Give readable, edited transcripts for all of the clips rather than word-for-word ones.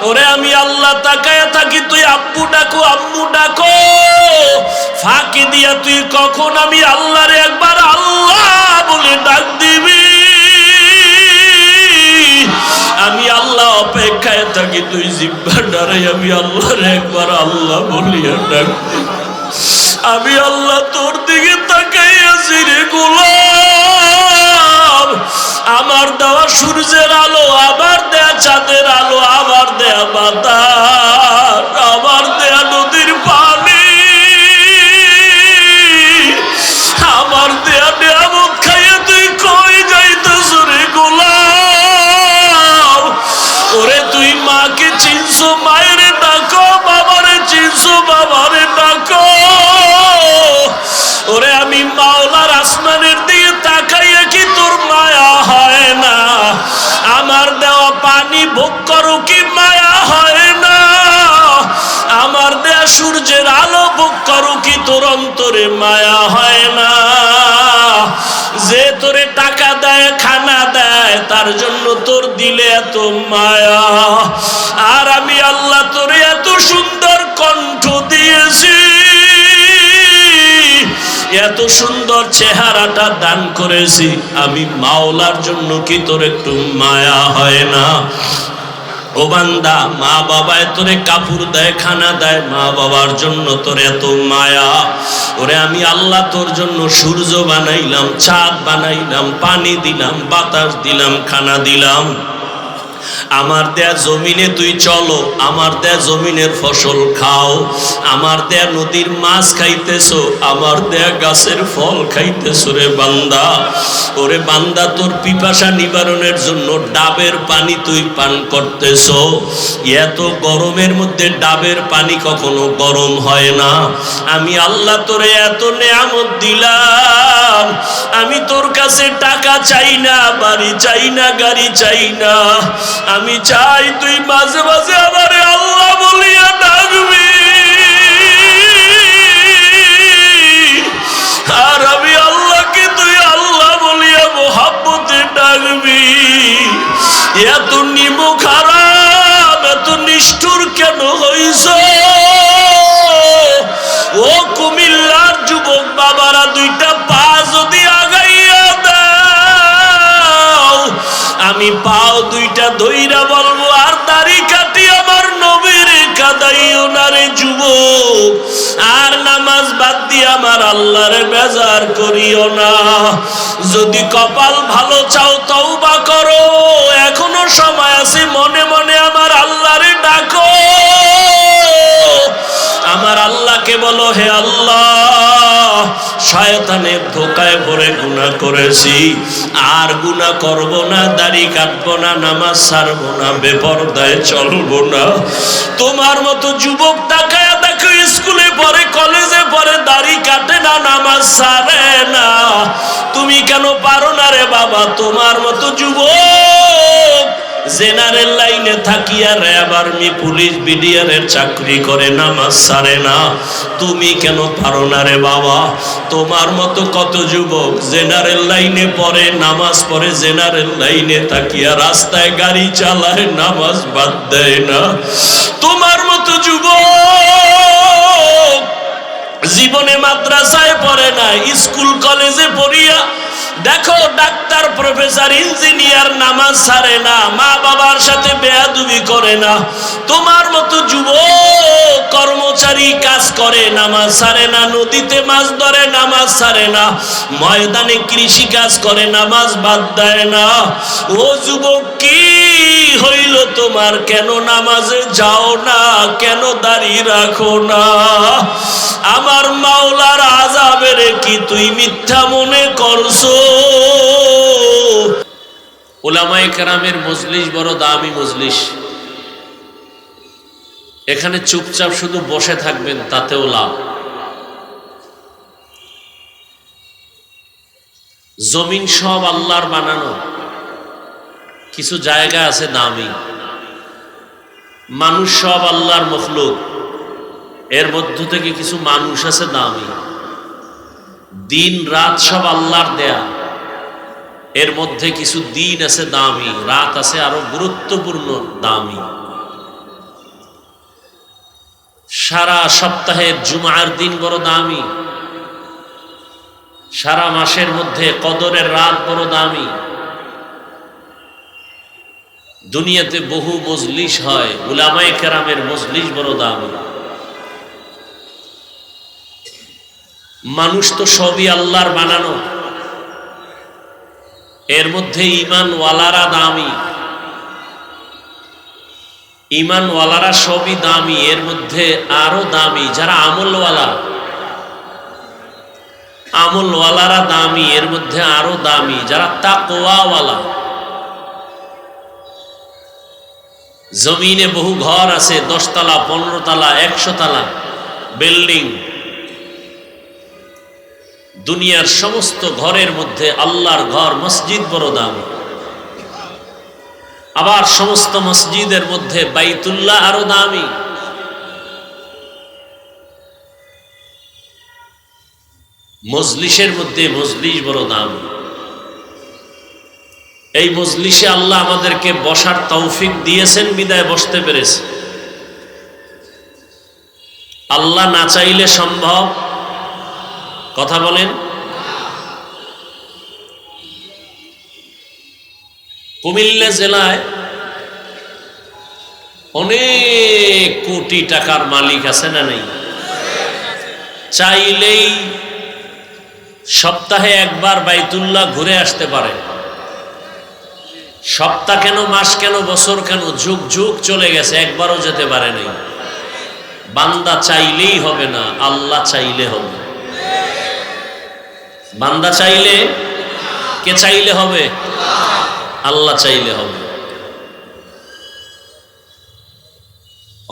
ওরে আমি আল্লাহ তাকায়া থাকি, তুই আব্বু ডাকো আম্মু ডাকো, ফাঁকি দিয়া তুই কখন আমি আল্লাহরে একবার আল্লাহ বলে ডাক দিবি। আমি আল্লাহ অপেক্ষায় থাকি, তুই জিহ্বা ডারে আমি আল্লাহরে একবার আল্লাহ বলিয়া ডাক দিবি। আমি আল্লাহ তোর দিকে তাকাইয়াছি রে গোলাম, আমার দেওয়া সূর্যের আলো, আমার দেয়া চাঁদের আলো, আমার দেয়া বাতাস, আমার দেয়া নদীর পানি, আমার দেয়া নিয়ামত খাইয়া তুই কই যাইতেছ রে গোলাম? ওরে তুই মাকে চিনছো, মায়ের ডাকো, বাবারে চিনছো, বাবারে ডাকো। ওরে আমি মাওলার আসমানের দিকে তাকাইয়া কি তোর মায়া হয় না? আমার দেওয়া পানি ভোগ করো কি মায়া হয় না? আমার দেয়া সূর্যের আলো ভোগ করো কি তোর অন্তরে মায়া হয় না? যে তোরে টাকা দেয়, খানা দেয়, তার জন্য তোর দিলে এত মায়া। আর আমি আল্লাহ তোরে এত সুন্দর কণ্ঠ দিয়েছি, এত সুন্দর চেহারাটা দান করেছি, আমি মাওলার জন্য কি তোর একটু মায়া হয় না? ও বান্দা, মা বাবায় তোরে কাপড় দেয়, খানা দেয়, মা বাবার জন্য তোর এত মায়া। ওরে আমি আল্লাহ তোর জন্য সূর্য বানাইলাম, চাঁদ বানাইলাম, পানি দিলাম, বাতাস দিলাম, খানা দিলাম। আমার দেয়া জমিনে তুই চলো, আমার দেয়া জমিনের ফসল খাও, আমার দেয়া নদীর মাছ খাইতেছো, আমার দেয়া গাছের ফল খাইতেছো রে বান্দা। ওরে বান্দা, তোর পিপাসা নিবারণের জন্য ডাবের পানি তুই পান করতেছো। এত গরমের মধ্যে ডাবের পানি কখনো গরম হয় না। আমি আল্লাহ তোরে এত নেয়ামত দিলাম, আমি তোর কাছে টাকা চাই না, বাড়ি চাই না, গাড়ি চাই না, আমি চাই তুই মাঝে মাঝে আমারে আল্লাহ বলিয়া ডাকবি। আর আমি আল্লাহকে তুই আল্লাহ বলিয়া মোহাব্বতে ডাকবি। এত নিমুখ হারাম, এত নিষ্ঠুর কেন হইছ? ও কুমিল্লার যুবক বাবারা, দুইটা পা যদি আগাইয়া দাও, আমি পাও দুইটা ধইরা বলবো, আর দাড়ি কাটি আমার নবীর কাদাইও না রে যুবক, আর নামাজ বাদ দিয়ে আমার আল্লাহরে বেজার করিও না। যদি কপাল ভালো চাও তওবা করো, এখনো সময় আছে, মনে মনে আমার আল্লাহরে ডাকো। আমার আল্লাহকে বলো, হে আল্লাহ, শয়তানের ধোকায় পড়ে গুনাহ করেছি, আর গুনাহ করব না, দাড়ি কাটবো না, নামাজ ছাড়বো না, বেপরদায় চলবো না। তোমার মতো যুবক তাকায়া দেখো, স্কুলে পড়ে, কলেজে পড়ে, দাড়ি কাটে না, নামাজ ছাড়ে না। তুমি কেন পারো না রে বাবা? তোমার মতো যুবক জেনারেল লাইনে থাকিয়া র্যাব, আর্মি, পুলিশ, বিডিআরের চাকরি করে, নামাজ ছাড়ে না। তুমি কেন পারো না রে বাবা? তোমার মতো কত যুবক জেনারেল লাইনে পড়ে, নামাজ পড়ে, জেনারেল লাইনে থাকিয়া রাস্তায় গাড়ি চালায়, নামাজ বাদ দেয় না। তোমার মতো যুবক জীবনে মাদ্রাসায় পড়ে না, স্কুল কলেজে পড়িয়া দেখো ডাক্তার, প্রফেসর, ইঞ্জিনিয়ার, নামাজ ছাড়ে না, মা বাবার সাথে বেয়াদবি করে না। তোমার মতো যুবক কর্মচারী কাজ করে, নামাজ ছাড়ে না, নদীতে মাছ ধরে, নামাজ ছাড়ে না, ময়দানে কৃষি কাজ করে, নামাজ বাদ দেয় না। ও যুবক, কি হইল তোমার? কেন নামাজে যাও না? কেন দাঁড়িয়ে রাখো না? আমার মাওলার আযাবের কি তুই মিথ্যা মনে করছো? উলামায়ে কেরামের মজলিস বড় দামি মজলিস। এখানে চুপচাপ শুধু বসে থাকবেন, তাতেও লাভ। জমিন সব আল্লাহর বানানো, কিছু জায়গা আছে দামি, মানুষ সব আল্লাহর মখলুক, এর মধ্য থেকে কিছু মানুষ আছে দামি, দিন রাত সব আল্লাহর দেয়া, এর মধ্যে কিছু দিন আছে দামি, রাত আছে আরো গুরুত্বপূর্ণ দামি। সারা সপ্তাহের জুমার দিন বড় দামি, সারা মাসের মধ্যে কদরের রাত বড় দামি। দুনিয়াতে বহু মজলিস হয়, উলামায়ে কেরামের মজলিস বড় দামি। মানুষ তো সবই আল্লাহর বানানো, এর মধ্যে ঈমানওয়ালারা দামি। ঈমানওয়ালারা সবই দামি, এর মধ্যে আরো দামি যারা আমলওয়ালা। আমলওয়ালারা দামি, এর মধ্যে আরো দামি যারা তাকওয়াওয়ালা। জমিনে বহু ঘর আছে, 10 তলা, 15 তলা, 100 তলা বিল্ডিং। দুনিয়ার সমস্ত ঘরের মধ্যে আল্লাহর ঘর মসজিদ বড় দামি। আবার সমস্ত মসজিদের মধ্যে বাইতুল্লাহ আরো দামি। মজলিসের মধ্যে মজলিস বড় দামি। এই মজলিসে আল্লাহ আমাদেরকে বসার তৌফিক দিয়েছেন বিদায় বসতে পেরেছে। আল্লাহ না চাইলে সম্ভব? কথা বলেন। কুমিল্লা জেলায় অনেক কোটি টাকার মালিক আছে না নেই? চাইলেই সপ্তাহে একবার বাইতুল্লাহ ঘুরে আসতে পারে। সপ্তাহ কেন, মাস কেন, বছর কেন, যুগ যুগ চলে গেছে, একবারও যেতে পারে নাই। বান্দা চাইলেই হবে না, আল্লাহ চাইলে হবে। বান্দা চাইলে, কে চাইলে হবে? আল্লাহ চাইলে হবে।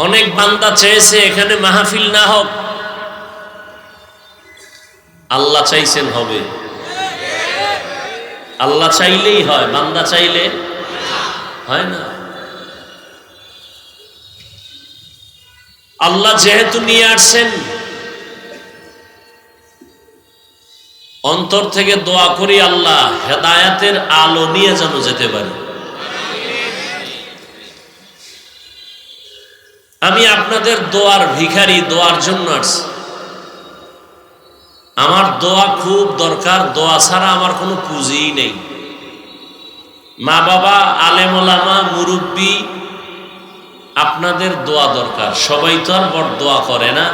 অনেক বান্দা চেয়েছে এখানে মাহফিল না হোক, আল্লাহ চাইছেন হবে। আল্লাহ চাইলেই হয়, বান্দা চাইলে হয় না। আল্লাহ যেহেতু নিয়ে আসছেন, অন্তর থেকে দোয়া করি আল্লাহ হেদায়েতের আলো নিয়ে যেন যেতে পারি। আমি আপনাদের দোয়ার ভিখারি, দোয়ার জন্য আসছি। আমার দোয়া খুব দরকার, দোয়া ছাড়া আমার কোনো পুঁজিই নেই। মা বাবা, আলেম ওলামা, মুরব্বী, আপনাদের দোয়া দরকার। সবাই তো আর বড় দোয়া করে না।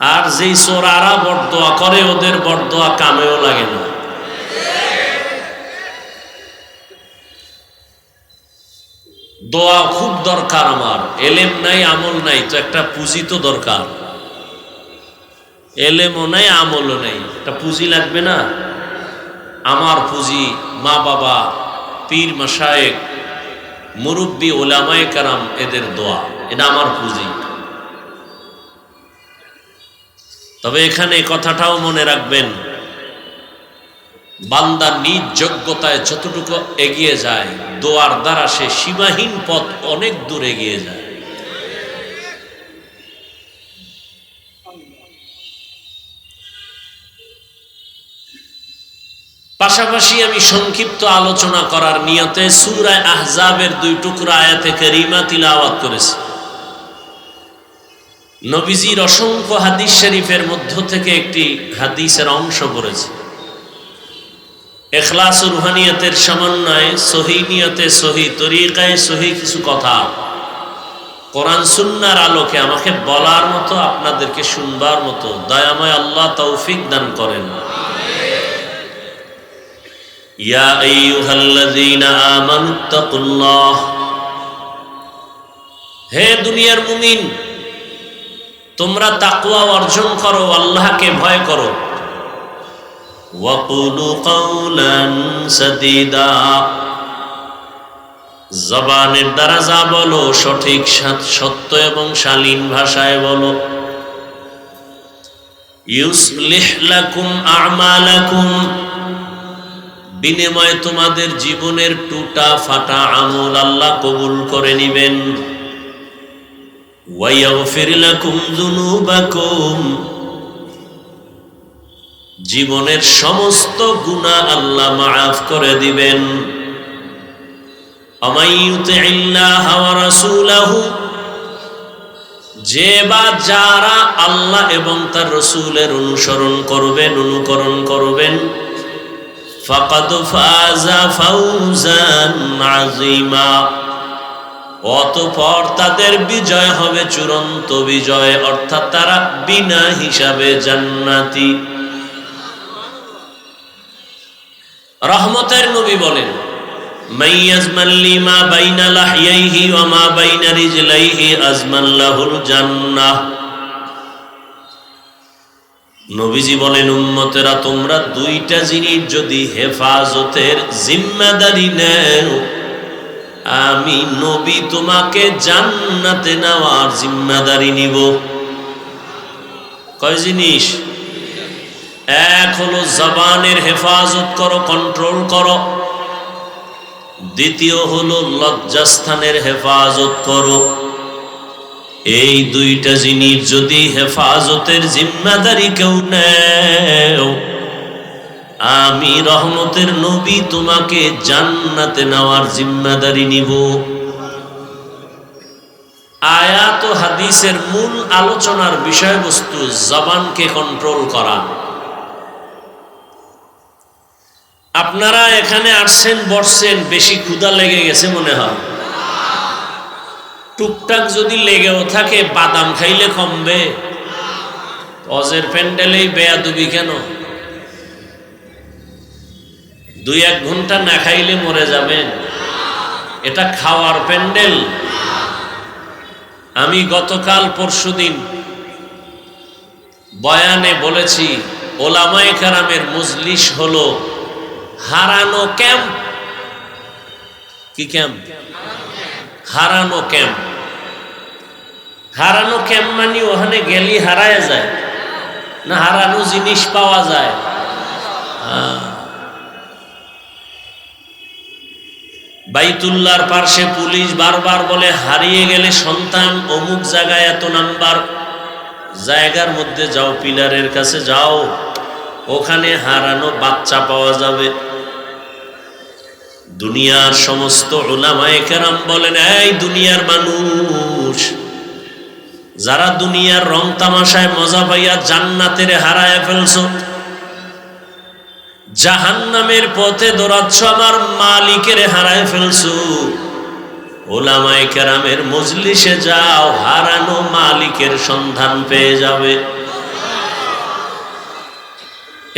আর যেই চোরারা বড় দোয়া করে, ওদের বড় দোয়া কামেও লাগে না। দোয়া খুব দরকার আমার। এলেম নাই, আমল নাই, তো একটা পুঁজি তো দরকার। এলেমও নাই, আমলও নাই, একটা পুঁজি লাগবে না? আমার পুঁজি মা বাবা, পীর মাশায়েখ, মুরব্বী, ওলামায়ে কেরাম, এদের দোয়া, এটা আমার পুঁজি। তবে এখানে কথাটাও মনে রাখবেন, বান্দা নিজ যোগ্যতায় যতটুকু এগিয়ে যায়, দোয়ার দ্বারা সে সীমাহীন পথ অনেক দূর এগিয়ে যায়। পাশাপাশি আমি সংক্ষিপ্ত আলোচনা করার নিয়তে সূরা আহজাবের 2 টুকরা আয়াতে কারিমা তিলাওয়াত করেছি। নবীজির অসংখ্য হাদিস শরীফের মধ্য থেকে একটি হাদিসের অংশ পড়েছে। ইখলাস ও রুহানিয়তের সমন্বয়ে সহিহ নিয়তে, সহিহ তরিকায়, সহিহ কিছু কথা কোরআন সুন্নাহর আলোকে আমাকে বলার মতো, আপনাদেরকে শুনবার মতো দয়াময় আল্লাহ তৌফিক দান করেন। ইয়া আইয়ুহাল্লাযীনা আমানুত্তাকুল্লাহ, হে দুনিয়ার মুমিন, তোমরা তাকওয়া অর্জন করো, আল্লাহকে ভয় করো। ওয়াকুলু কাওলান সাদীদা, জবানের দ্বারা যা বলো সঠিক, সত্য এবং শালীন ভাষায় বলো। ইউসলিহ লাকুম আমালাকুম, বিনিময়ে তোমাদের জীবনের টুটা ফাটা আমল আল্লাহ কবুল করে নিবেন। ওয়ায়াগফির লাকুম যুনুবাকুম, জীবনের সমস্ত গুনাহ আল্লাহ মাফ করে দিবেন। আমাইয়ুতিল্লাহ ওয়া রাসূলাহু, যে বা যারা আল্লাহ এবং তার রাসূলের অনুসরণ করবেন, অনুকরণ করবেন, ফাকাদ ফাযা ফাওজান আযীমা, অতঃপর তাদের বিজয় হবে চূড়ান্ত বিজয়, অর্থাৎ তারা বিনা হিসাবে জান্নাতি। রহমতের নবী বলেন, মাইয়াজমান লিমা বাইনা লাহইহি ওয়া মা বাইনা রিজলাইহি আজমান লাহুল জান্নাহ। নবীজি বলেন, উম্মতেরা তোমরা দুইটা জিনিস যদি হেফাজতের জিম্মাদারি নেও, আমি নবী তোমাকে জান্নাতে নেওয়ার জিম্মাদারি নিব। কয় জিনিস? এক হলো জবানের হেফাজত করো, কন্ট্রোল করো। দ্বিতীয় হলো লজ্জাস্থানের হেফাজত করো। এই দুইটা জিনিস যদি হেফাজতের জিম্মাদারি কেউ নেও, আমি রহমতের নবী তোমাকে জান্নাতে নেওয়ার জিম্মাদারি নিব। আয়াত ও হাদিসের মূল আলোচনার বিষয়বস্তু জবানকে কন্ট্রোল করা। আপনারা এখানে আসছেন, বসছেন, বেশি ক্ষুধা লেগে গেছে মনে হয়। টুকটাক যদি লেগেও থাকে, বাদাম খাইলে কমবে? অজের প্যান্ডেলেই বেয়াদবি কেন? 2-1 ঘন্টা না খাইলে মরে যাবেন? এটা খাওয়ার প্যান্ডেল? আমি গতকাল পরশুদিন বয়ানে বলেছি, ওলামায়ে কেরামের মজলিস হলো হারানো ক্যাম্প। কি ক্যাম্প? হারানো ক্যাম্প। হারানো ক্যাম্প মানে ওখানে গেলি হারায় যায় না হারানো জিনিস পাওয়া যায়? বাইতুল্লাহর পাশে পুলিশ বারবার বলে, হারিয়ে গেলে সন্তান অমুক জায়গায় এত নাম্বার জায়গার মধ্যে যাও, পিলারের কাছে যাও, ওখানে হারানো বাচ্চা পাওয়া যাবে। দুনিয়ার সমস্ত উলামায়ে কেরাম বলেন, এই দুনিয়ার মানুষ, যারা দুনিয়ার রং তামাশায় মজা পাইয়া জান্নাতের হারায় ফেলছো, জাহান্নামের পথে দৌড়াচ্ছ, আমার মালিকের হারায় ফেলছো, উলামায়ে কেরামের মজলিসে যাও, হারানো মালিকের সন্ধান পেয়ে যাবে।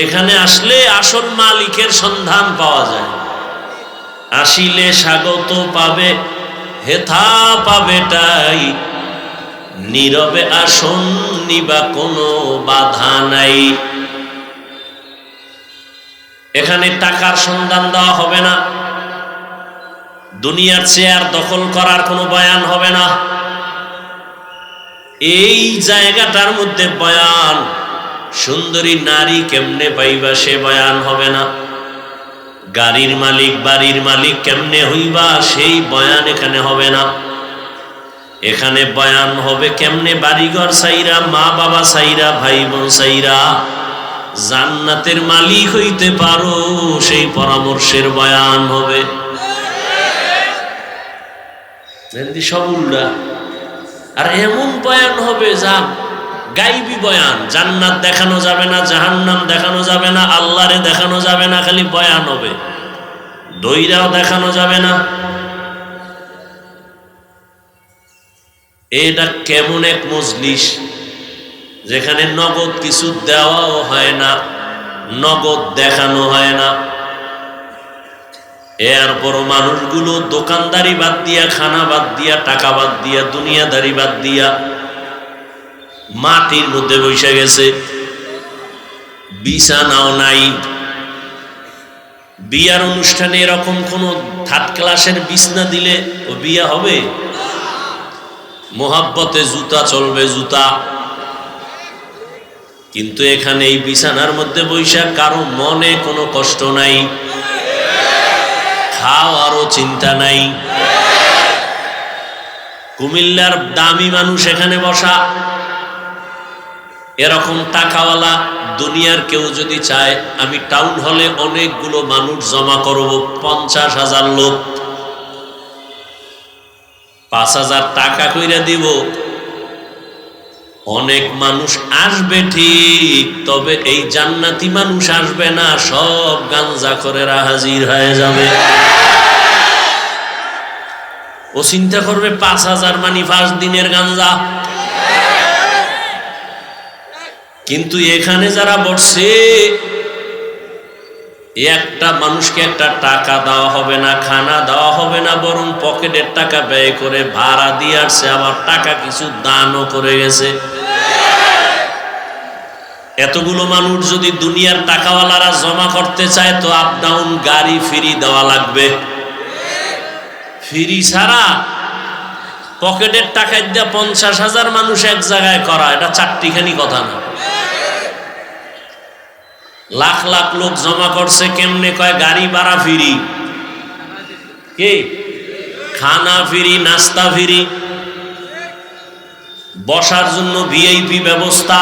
এখানে আসলে আসল মালিকের সন্ধান পাওয়া যায়। আসিলে স্বাগত পাবে, হেথা পাবেটাই, নীরবে আসন নিবা কোনো বাধা নাই। এখানে টাকার সন্ধান দেওয়া হবে না, দুনিয়ার চেয়ার দখল করার কোনো বয়ান হবে না। এই জায়গাটার মধ্যে বয়ান, সুন্দরী নারী কেমনে পাইবা সে বয়ান হবে না। গাড়ির মালিক, বাড়ির মালিক কেমনে হইবা সেই বয়ান এখানে হবে না। এখানে বয়ান হবে কেমনে বাড়িঘর সাইরা, মা বাবা সাইরা, ভাই বোন সাইরা জান্নাতের মালিক হইতে পারো, সেই পরামর্শের বয়ান হবে। সব উল্টা। আর এমন বয়ান হবে যা গাইবি বয়ান, জান্নাত দেখানো যাবে না, জাহান্নাম দেখানো যাবে না, আল্লাহরে দেখানো যাবে না, খালি বয়ান হবে, দইরাও দেখানো যাবে না। এটা কেমন এক মজলিস যেখানে নগদ কিছু দেওয়াও হয় না, নগদ দেখানো হয় না। এরপরও মানুষগুলো দোকানদারি বাদ দিয়া, খানা বাদ দিয়া, টাকা বাদ দিয়া, দুনিয়াদারি বাদ দিয়া মাটির মধ্যে বসে গেছে। বিছানাও নাই। বিয়ার অনুষ্ঠানে এরকম কোন 3rd ক্লাসের বিছনা দিলে ও বিয়া হবে? মোহাব্বতে জুতা চলবে, জুতা। কিন্তু এখানে এই বিছানার মধ্যে বৈশা কারো মনে কোনো কষ্ট নাই, খাওয়ারও চিন্তা নাই। কুমিল্লার দামি মানুষ এখানে বসা, এরকম টাকাওয়ালা দুনিয়ার কেউ যদি চায়, আমি টাউন হলে অনেকগুলো মানুষ জমা করব, 50,000 লোক, 5,000 টাকা কইরা দিব, অনেক মানুষ আসবে ঠিক, তবে এই জান্নাতি মানুষ আসবে না, সব গাঞ্জাখোরেরা হাজির হয়ে যাবে। ও চিন্তা করবে ৫,০০০ মানি ৫ দিনের গাঞ্জা। কিন্তু এখানে যারা বসছে, একটা মানুষকে একটা টাকা দেওয়া হবে না, খানা দেওয়া হবে না, বরং পকেটের টাকা ব্যয় করে ভাড়া দিয়ে আসছে, আবার টাকা কিছু দানও করে গেছে। এতগুলো মানুষ যদি দুনিয়ার টাকাওয়ালারা জমা করতে চায়, তো আপ ডাউন গাড়ি ফ্রি দেওয়া লাগবে। ফ্রি ছাড়া পকেটের টাকা দিয়ে ৫০,০০০ মানুষ এক জায়গায় করা, এটা চারটিখানি কথা না। লাখ লাখ লোক জমা করছে, কেমনে কয় গাড়ি ভাড়া ফ্রি, কি খানা ফ্রি, নাস্তা ফ্রি, বসার জন্য ভিআইপি ব্যবস্থা।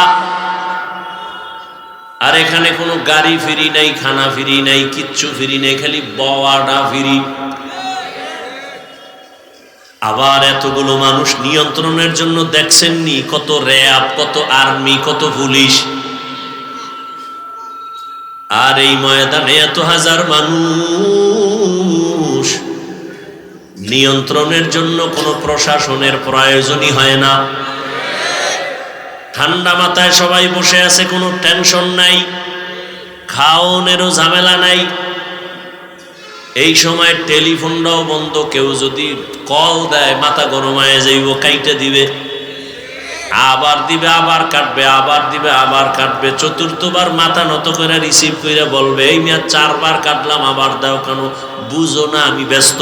আর এখানে কোনো গাড়ি ফ্রি নাই, খানা ফ্রি নাই, কিচ্ছু ফ্রি নেই, খালি বওয়াটা ফ্রি। আবার এতগুলো মানুষ নিয়ন্ত্রণের জন্য দেখছেননি কত র্যাব, কত আর্মি, কত পুলিশ। আর এই ময়দানে এত হাজার মানুষ, নিয়ন্ত্রণের জন্য কোনো প্রশাসনের প্রয়োজনই হয় না। ঠান্ডা মাথায় সবাই বসে আছে, কোনো টেনশন নাই, খাওয়ানোরও ঝামেলা নাই। এই সময় টেলিফোনটাও বন্ধ, কেউ যদি কল দেয় মাথা গরম হয়ে যাইব, কাইটে দিবে, আবার দিবে, আবার কাটবে, আবার দিবে, আবার কাটবে। চতুর্থবার মাথা নত করে রিসিভ করে বলবে, এই মিয়া ৪ বার কাটলাম, আবার দাও কেন, বুঝো না আমি ব্যস্ত।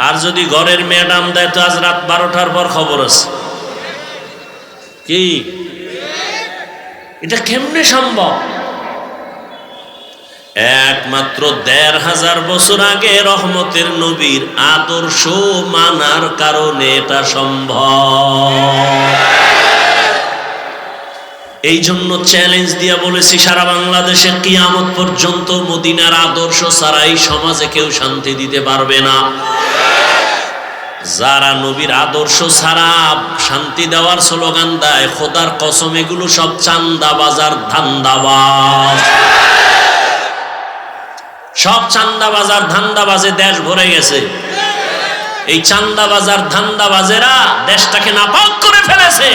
আর যদি ঘরের ম্যাডাম দেয়, তো আজ রাত ১২টার পর খবর আছে। কি এটা কেমনে সম্ভব? একমাত্র ১৫০০ বছর আগে রহমতের নবীর আদর্শ মানার কারণে এটা সম্ভব। এই জন্য চ্যালেঞ্জ দিয়া বলেছি, সারা বাংলাদেশে কিয়ামত পর্যন্ত মদিনার আদর্শ ছাড়া এই সমাজে কেউ শান্তি দিতে পারবে না। যারা নবীর আদর্শ ছাড়া শান্তি দেওয়ার স্লোগান দেয়, খোদার কসম এগুলো সব চান্দাবাজার, ধান্দাবাজ। সব চান্দাবাজার, ধান্দাবাজে দেশ ভরে গেছে। এই চান্দাবাজার, ধান্দাবাজেরা দেশটাকে নাপাক করে ফেলেছে।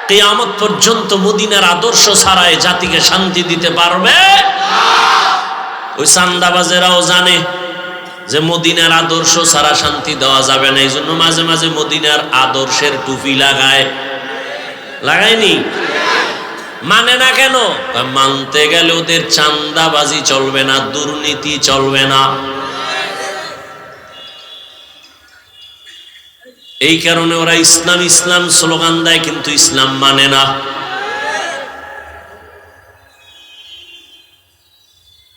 কিয়ামত পর্যন্ত মদিনার আদর্শ ছাড়াই জাতিকে শান্তি দিতে পারবে। ওই চান্দাবাজেরাও জানে যে মদিনার আদর্শ ছাড়া শান্তি দেওয়া যাবে না। এই জন্য মাঝে মাঝে মদিনার আদর্শের টুপি লাগায়। লাগায়নি? মানে না কেন? মানতে গেলে ওদের চান্দাবাজি চলবে না, দুর্নীতি চলবে না। এই কারণে ওরা ইসলাম ইসলাম স্লোগান দেয়, কিন্তু ইসলাম মানে না।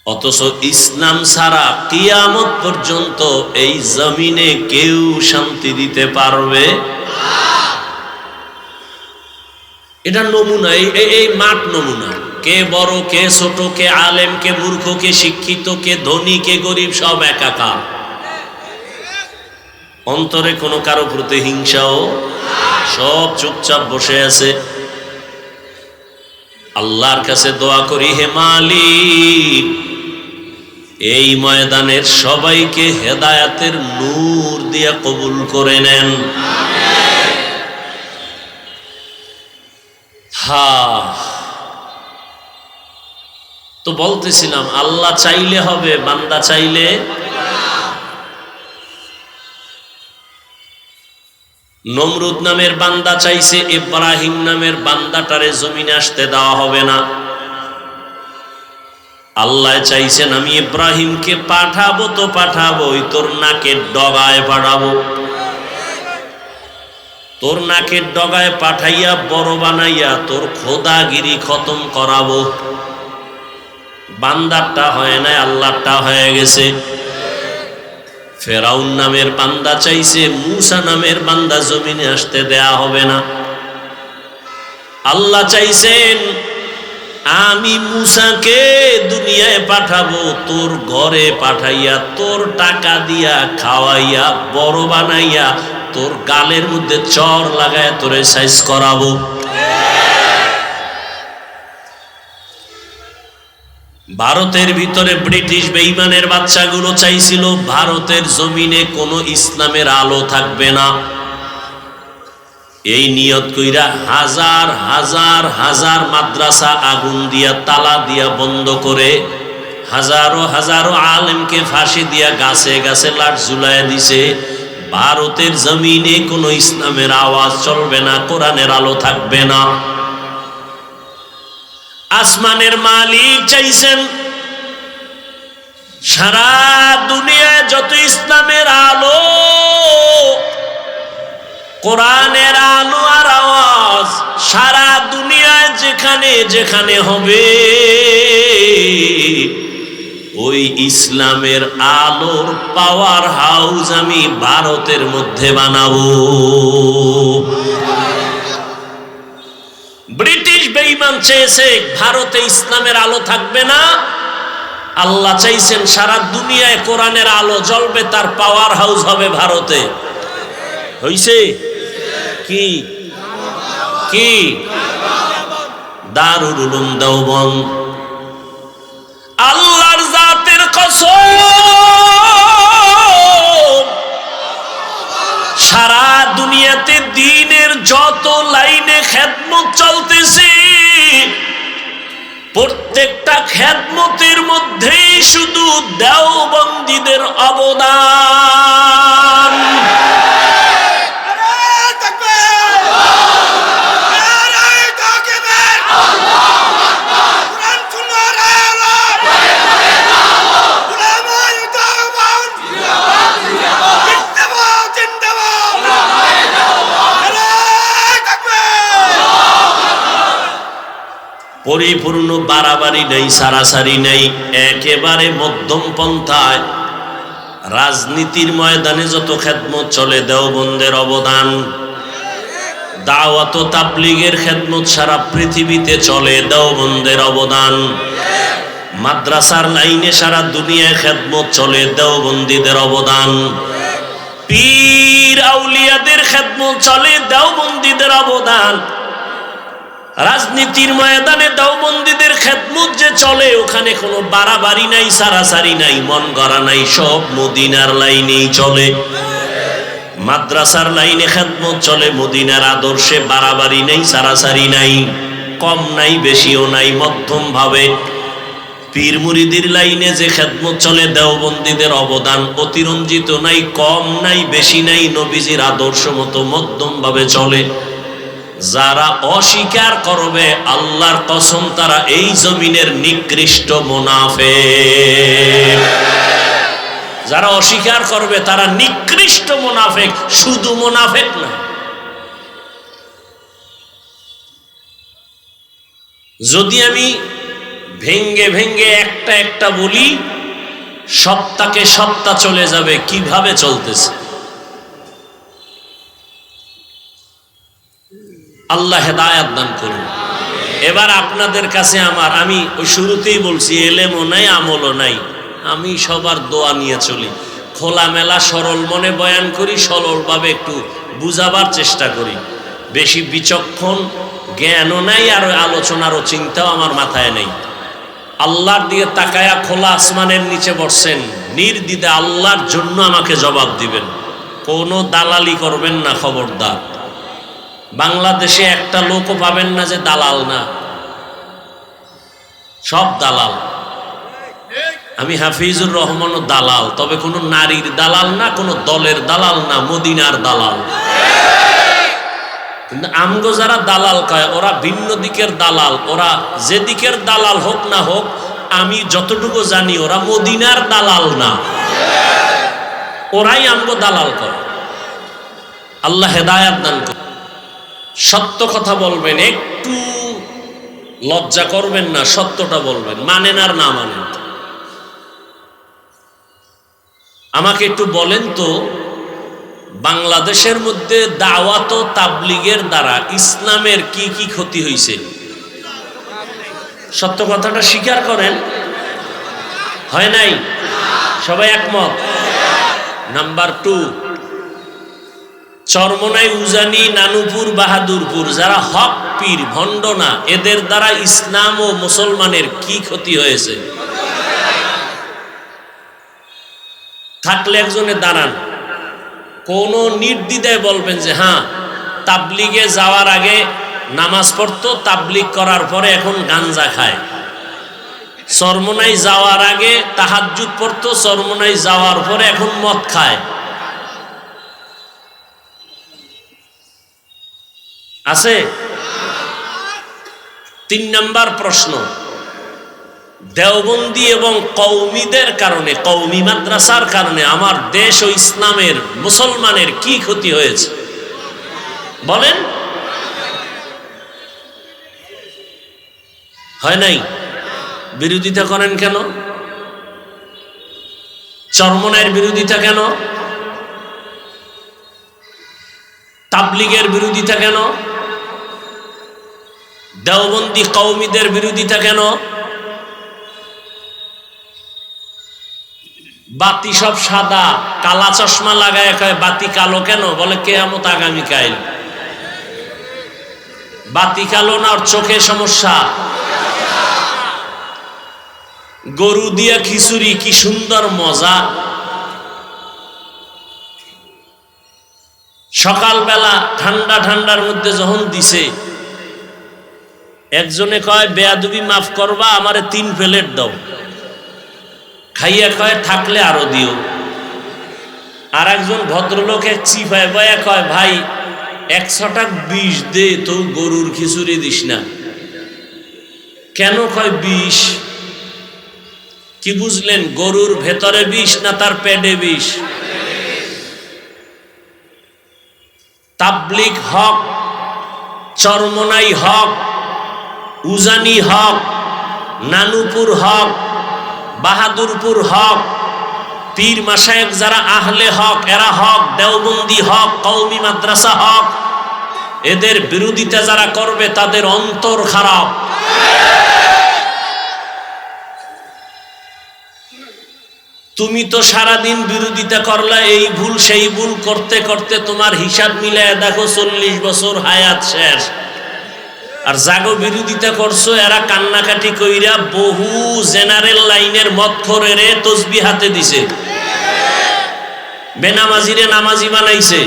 অথচ ইসলাম ছাড়া কিয়ামত পর্যন্ত এই জমিনে কেউ শান্তি দিতে পারবে। এটা নমুনা, এই মাঠ নমুনা। কে বড়, কে ছোট, কে আলেম, কে মূর্খ, কে শিক্ষিত, কে ধনী, কে গরিব, সব একাকার। অন্তরে কোনো কারো প্রতি হিংসাও, সব চুপচাপ বসে আছে। আল্লাহর কাছে দোয়া করি, হে মালিক, এই ময়দানের সবাইকে হেদায়েতের নূর দিয়ে কবুল করে নেন। তো বলতেছিলাম, আল্লাহ চাইলে হবে, বান্দা চাইলে। নমরুদ নামের বান্দা চাইছে ইব্রাহিম নামের বান্দাটারে জমিনে আসতে দেওয়া হবে না। আল্লাহ চাইছেন আমি ইব্রাহিমকে পাঠাবো, তো পাঠাবো, তোর নাকের ডগায় পাঠাবো। তোর নাকের ডগায় পাঠাইয়া বড় বানাইয়া তোর খোদাগিরি খতম করাবো। বান্দারটা হয় না, আল্লাহটা হয়ে গেছে। ফেরাউন নামের বান্দা চাইছে মূসা নামের বান্দা জমিনে আসতে দেয়া হবে না। আল্লাহ চাইছেন আমি মূসাকে দুনিয়ায় পাঠাবো, তোর ঘরে পাঠাইয়া তোর টাকা দিয়া খাওয়াইয়া বড় বানাইয়া তোর গালের মধ্যে চর লাগায় তোরে সাইজ করাবো। ভারতের ভিতরে ব্রিটিশ বেঈমানের বাচ্চাগুলো চাইছিল ভারতের জমিনে কোনো ইসলামের আলো থাকবে না। এই নিয়ত কইরা হাজার হাজার হাজার মাদ্রাসা আগুন দিয়া তালা দিয়া বন্ধ করে হাজারো হাজারো আলেমকে ফাঁসি দিয়া গাছে গাছে লাট ঝুলাইয়া দিছে। ভারতের জমিনে কোনো ইসলামের আওয়াজ চলবে না, কোরআনের আলো থাকবে না। আসমানের মালিক চাইছেন সারা দুনিয়ায় যত ইসলামের আলো, কোরআনের আলো আর আওয়াজ সারা দুনিয়ায় যেখানে যেখানে হবে, ওই ইসলামের আলোর পাওয়ার হাউস আমি ভারতের মধ্যে বানাবো। ব্রিটিশ বেঈমান চেয়েছে ভারতে ইসলামের আলো থাকবে না, আল্লাহ চাইছেন সারা দুনিয়ায় কোরআনের আলো জ্বলবে, তার পাওয়ার হাউস হবে ভারতে। হইছে কি কি? দারুল উলুম দেওবন্দ। আল্লাহর জাতের কসম, সারা দুনিয়াতে দ্বীনের যত লাইনে খেদমত চলতেছে, প্রত্যেকটা খেদমতের মধ্যেই শুধু দেওবন্দীদের অবদান। পরিপূর্ণ বাড়াবাড়ি নেই, সারাসারি নেই, একেবারে মধ্যম পন্থায়। রাজনীতির ময়দানে যত খেদমত চলে দেওবন্দের অবদান, দাওয়াত ও তাবলীগের খেদমত সারা পৃথিবীতে চলে, দেওবন্দের অবদান। মাদ্রাসার লাইনে সারা দুনিয়ায় খেদমত চলে, দেওবন্দীদের অবদান। পীর আউলিয়াদের খেদমত চলে, দেওবন্দীদের অবদান। রাজনীতির ময়দানে দেওবন্দীদের খেদমত যে চলে, ওখানে কোনো বাড়াবাড়ি নাই, সারাসারি নাই, মন গড়া নাই, সব মদিনার লাইনেই চলে। মাদ্রাসার লাইনে খেদমত চলে মদিনার আদর্শে, বাড়াবাড়ি নেই, সারাসারি নাই, কম নাই বেশিও নাই, মধ্যম ভাবে। পীর মুরিদির লাইনে যে খেদমত চলে, দেওবন্দীদের অবদান অতিরঞ্জিত নাই, কম নাই বেশি নাই, নবীজির আদর্শ মতো মধ্যম ভাবে চলে। যারা অস্বীকার করবে আল্লাহর কসম, তারা এই জমিনের নিকৃষ্ট মুনাফিক। যারা অস্বীকার করবে তারা নিকৃষ্ট মুনাফিক, শুধু মুনাফিক না। যদি আমি ভেঙ্গে ভেঙ্গে একটা একটা বলি, সত্তাকে সত্তা চলে যাবে কিভাবে চলতেছে। আল্লাহ হেদায়াত দান করুন। এবার আপনাদের কাছে আমি ওই শুরুতেই বলছি, এলেমও নাই আমলও নাই, আমি সবার দোয়া নিয়ে চলি, খোলামেলা সরল মনে বয়ান করি, সরলভাবে একটু বুঝাবার চেষ্টা করি। বেশি বিচক্ষণ জ্ঞানও নাই, আর ওই আলোচনারও চিন্তাও আমার মাথায় নেই। আল্লাহর দিকে তাকায়া খোলা আসমানের নিচে বসছেন, নির্দ্বিধা আল্লাহর জন্য আমাকে জবাব দিবেন, কোনো দালালি করবেন না, খবরদার। বাংলাদেশে একটা লোকও পাবেন না যে দালাল না, সব দালাল। আমি হাফিজুর রহমানও দালাল, তবে কোনো নারীর দালাল না, কোনো দলের দালাল না, মদিনার দালাল। কিন্তু আমগো যারা দালাল কয়, ওরা ভিন্ন দিকের দালাল। ওরা যে দিকের দালাল হোক না হোক, আমি যতটুকু জানি ওরা মদিনার দালাল না, ওরাই আমগো দালাল করে। আল্লাহ হেদায়াত দান করে। সত্য কথা বলবেন, একটু লজ্জা করবেন না, সত্যটা বলবেন, মানেন আর না মানেন। আমাকে একটু বলেন তো, বাংলাদেশের মধ্যে দাওয়াত ও তাবলীগের দ্বারা ইসলামের কি কি ক্ষতি হয়েছে? সত্য কথাটা স্বীকার করেন। হয় নাই? সবাই একমত? নাম্বার 2, চরমনাই, উজানি, নানুপুর, বাহাদুরপুর যারা হক পীর ভণ্ড না, এদের দ্বারা ইসলাম ও মুসলমানের কি ক্ষতি হয়েছে? থাকলে একজনে দাঁড়ান, কোন নির্দ্বিধায় বলবেন যে হ্যাঁ, তাবলিগে যাওয়ার আগে নামাজ পড়তো, তাবলিগ করার পরে এখন গাঞ্জা খায়। চরমনাই যাওয়ার আগে তাহাজ্জুদ পড়তো, চরমনাই যাওয়ার পরে এখন মদ খায়। আছে? 3 নাম্বার প্রশ্ন, দেওবন্দি এবং কওমিদের কারণে, কওমি মাদ্রাসার কারণে আমার দেশ ও ইসলামের মুসলমানের কি ক্ষতি হয়েছে বলেন? হয় নাই? বিরোধিতা করেন কেন? চরমনাইয়ের বিরোধিতা কেন? তাবলিগের বিরোধিতা কেন? দেওবন্দি কওমিদের বিরোধিতা কেন? বাতি সব সাদা, কালা চশমা লাগায় কয় বাতি কালো কেন? বলে কিয়ামত আগামীকাল। বাতি কালো না, ওর চোখে সমস্যা। গরু দিয়া খিচুড়ি, কি সুন্দর মজা। সকালবেলা ঠান্ডা ঠান্ডার মধ্যে যখন দিছে, একজনে কয় বেয়াদবি মাফ করবা, আমারে 3 প্লেট দাও। খাইয়া কয় থাকলে আরো দিও। আর একজন ভদ্রলোক এক চিপায় বয়া কয় ভাই 100 টাকা বিষ দে, তো গরুর খিচুড়ি দিস না কেন? কয় বিষ। কি বুঝলেন? গরুর ভেতরে বিষ না তার পেটে বিষ? তাবলিগ হক, চরমনাই হক, উজানি হক, নানুপুর হক, বাহাদুরপুর হক, পীর মাশায়েখ যারা আহলে হক এরা হক, দেওবন্দি হক, কওমি মাদ্রাসা হক। এদের বিরোধিতা যারা করবে তাদের অন্তর খারাপ। তুমি তো সারাদিন বিরোধিতা করলা, এই ভুল সেই ভুল করতে করতে তোমার হিসাব মিলায় দেখো 40 বছর হায়াত শেষ। আর জাগো বিরোধিতা করছো, এরা কান্নাকাটি কইরা বহু জেনারেল লাইনের মদখোরেরে তসবিহ হাতে দিছে, বেনামাজিরে নামাজি বানাইছে,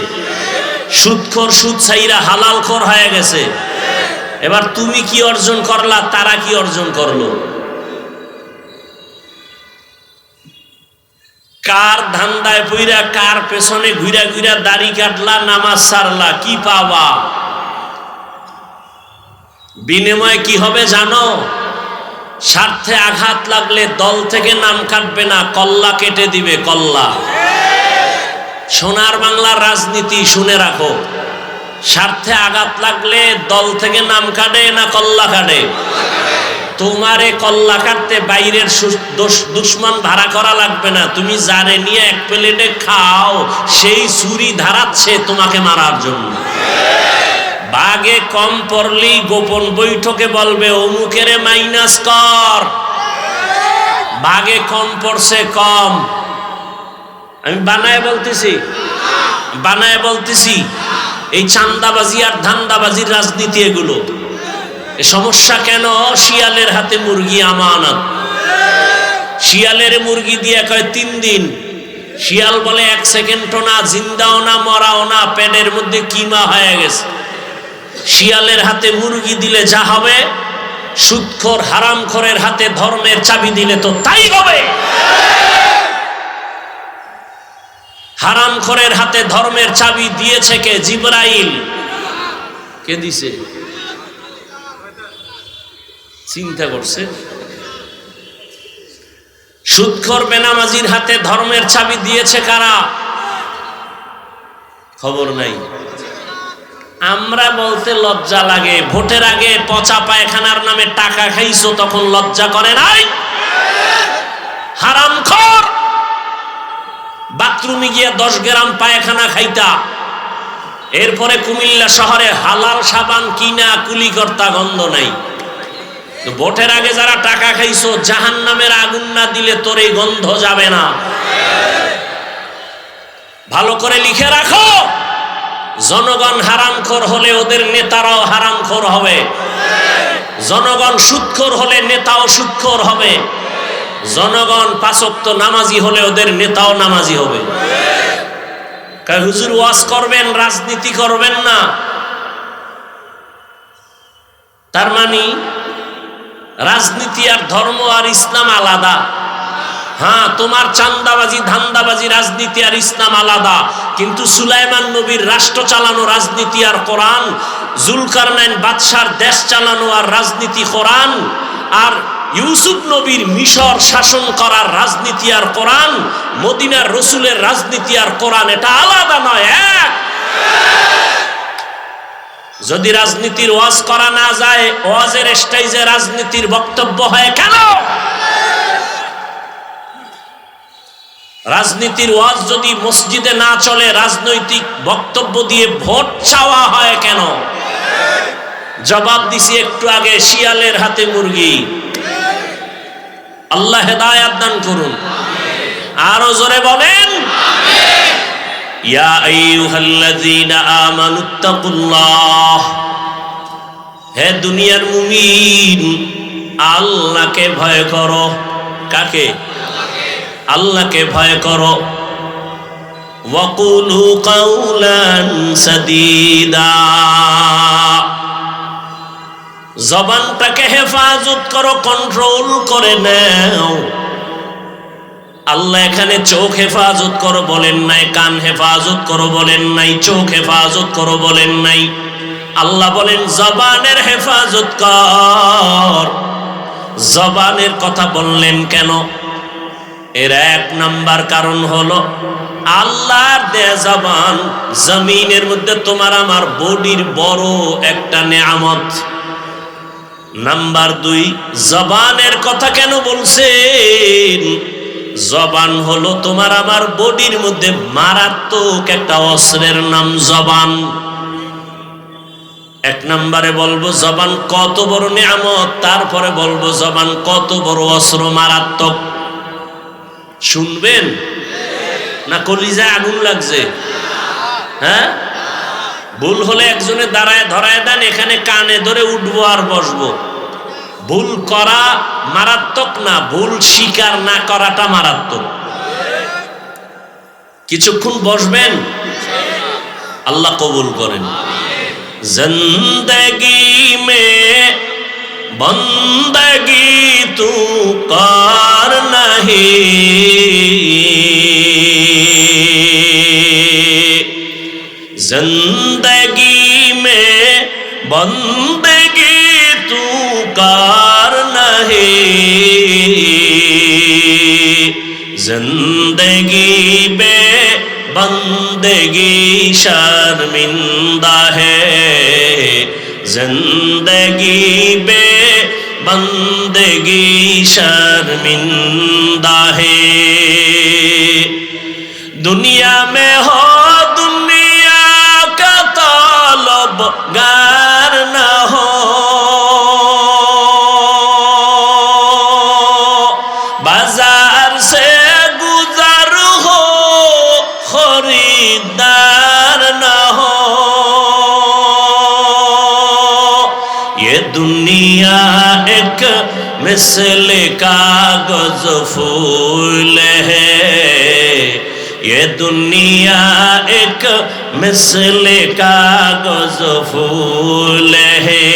সুদখোর সুদ ছাইরা হালালখোর হয়ে গেছে। এবার তুমি কি অর্জন করলা, তারা কি অর্জন করলো? কার ধান্দায় পইরা, কার পেছনে ঘুরা ঘুরা দাড়ি কাটলা, নামাজ সারলা, কি পাবা? বিনিময় কি হবে জানো? স্বার্থে আঘাত লাগলে দল থেকে নাম কাটবে না, কল্লা কেটে দিবে, কল্লা। সোনার বাংলার রাজনীতি শুনে রাখো, স্বার্থে আঘাত লাগলে দল থেকে নাম কাটে না কল্লা কাটে? তোমারে কল্লা কাটতে বাইরের দুশ্মন ভাড়া করা লাগবে না। তুমি যারে নিয়ে 1 প্লেটে খাও, সেই ছুরি ধারাচ্ছে তোমাকে মারার জন্য। বাগে কম পড়লি গোপন বৈঠকে বলবে অমুকেরে মাইনাস কর, বাগে কম পড়ছে কম। আমি বানায় বলতেছি এই চান্দাবাজি আর ধান্দাবাজির রাজনীতি এগুলো। এ সমস্যা কেন? শিয়ালের হাতে মুরগি আমানত। শিয়ালের মুরগি দিয়ে কয় 3 দিন। শিয়াল বলে 1 সেকেন্ডও না, জিন্দাও না, মরাও না, পেটের মধ্যে কিমা হয়ে গেছে। শিয়ালের হাতে মুরগি দিলে যা হবে, সুদখোর হারামখোরের হাতে ধর্মের চাবি দিলে তো তাই হবে। হারামখোরের হাতে ধর্মের চাবি দিয়েছে কে? জিবরাইল। কে দিছে? চিন্তা করছে? সুদখোর বেনামাজির হাতে ধর্মের চাবি দিয়েছে কারা? খবর নাই। আমরা বলতে লজ্জা লাগে। ভোটের আগে পচা পায়খানার নামে টাকা খাইছো, তখন লজ্জা করে নাই? হারামখোর, বাথরুমে গিয়ে 10 গ্রাম পায়খানা খাইতা, এরপরে কুমিল্লা শহরে হালাল সাবান কিনা কুলিকর্তা, গন্ধ নাই। ভোটের আগে যারা টাকা খাইছো, জাহান্নামের আগুন না দিলে তোর এই গন্ধ যাবে না। ভালো করে লিখে রাখো, জনগণ হারামখোর হলে ওদের নেতারাও হারামখোর হবে, জনগণ সুদখোর হলে নেতাও সুদখোর হবে, জনগণ পাঁচ ওয়াক্ত নামাজি হলে ওদের নেতাও নামাজি হবে। কয় হুজুর ওয়াজ করবেন, রাজনীতি করবেন না, তার মানে রাজনীতি আর ধর্ম আর ইসলাম আলাদা। হ্যাঁ, তোমার চান্দাবাজি ধান্দাবাজি রাজনীতি আর ইসলাম আলাদা, কিন্তু সুলাইমান নবীর রাষ্ট্র চালানো রাজনীতি আর কোরআন, জুলকারনাইন বাদশার দেশ চালানো আর রাজনীতি কোরআন, আর ইউসুফ নবীর মিশর শাসন করার রাজনীতি আর কোরআন, মদিনার রসুলের রাজনীতি আর কোরআন, এটা আলাদা নয়, এক। যদি রাজনীতির ওয়াজ করা না যায়, ওয়াজের স্টেজে রাজনীতির বক্তব্য হয় কেন? রাজনীতির ওয়াজ যদি মসজিদে না চলে, রাজনৈতিক বক্তব্য দিয়ে ভোট চাওয়া হয় কেন? জবাব দিছি একটু আগে, শিয়ালের হাতে মুরগি। আল্লাহ হেদায়েত দান করুন, আরো জোরে বলেন ইয়া আইয়ুহাল্লাযীনা আমানুত্তাকুল্লাহ। হে দুনিয়ার মুমিন, আল্লাহকে ভয় করো। কাকে? আল্লাহকে ভয় করো। ওয়াকুলু কাওলান সাদীদা, জবানটাকে হেফাজত করো, কন্ট্রোল করে নাও। আল্লাহ এখানে চোখ হেফাজত করো বলেন নাই, কান হেফাজত করো বলেন নাই, চোখ হেফাজত করো বলেন নাই। আল্লাহ বলেন জবানের হেফাজত কর। জবানের কথা বললেন কেন? এর এক নাম্বার কারণ হলো আল্লাহর দেয়া জবান জমিনের মধ্যে তোমার আমার বডির বড় একটা নেয়ামত। নাম্বার দুই, জবানের কথা কেন বলছেন? জবান হলো তোমার আমার বডির মধ্যে মারাত্মক একটা অস্ত্রের নাম জবান। এক নম্বরে বলবো জবান কত বড় নিয়ামত, তারপরে বলবো জবান কত বড় অস্ত্র, মারাত্মক। শুনবেন না কলিজায় আগুন লাগছে? হ্যাঁ, ভুল হলে একজনে দাঁড়ায় ধরায় দেন, এখানে কানে ধরে উঠবো আর বসবো। ভুল করা মারাত্মক না, ভুল স্বীকার না করাটা মারাত্মক। কিছুক্ষণ বসবেন, আল্লাহ কবুল করেন। জিন্দেগি মে বন্দগি তু কর নাহি, জিন্দেগি মে বন্দগি তু কর নাহি, जिंदगी बे बंदगी शर्मिंदा है, जिंदगी बे बंदगी शर्मिंदा है। दुनिया में हो दुनिया का तलबगार न हो, बाजार से गुजर हो खरीदार न हो। ये दुनिया एक मिसल कागज फूल है, ये दुनिया एक मिसल कागज फूल है।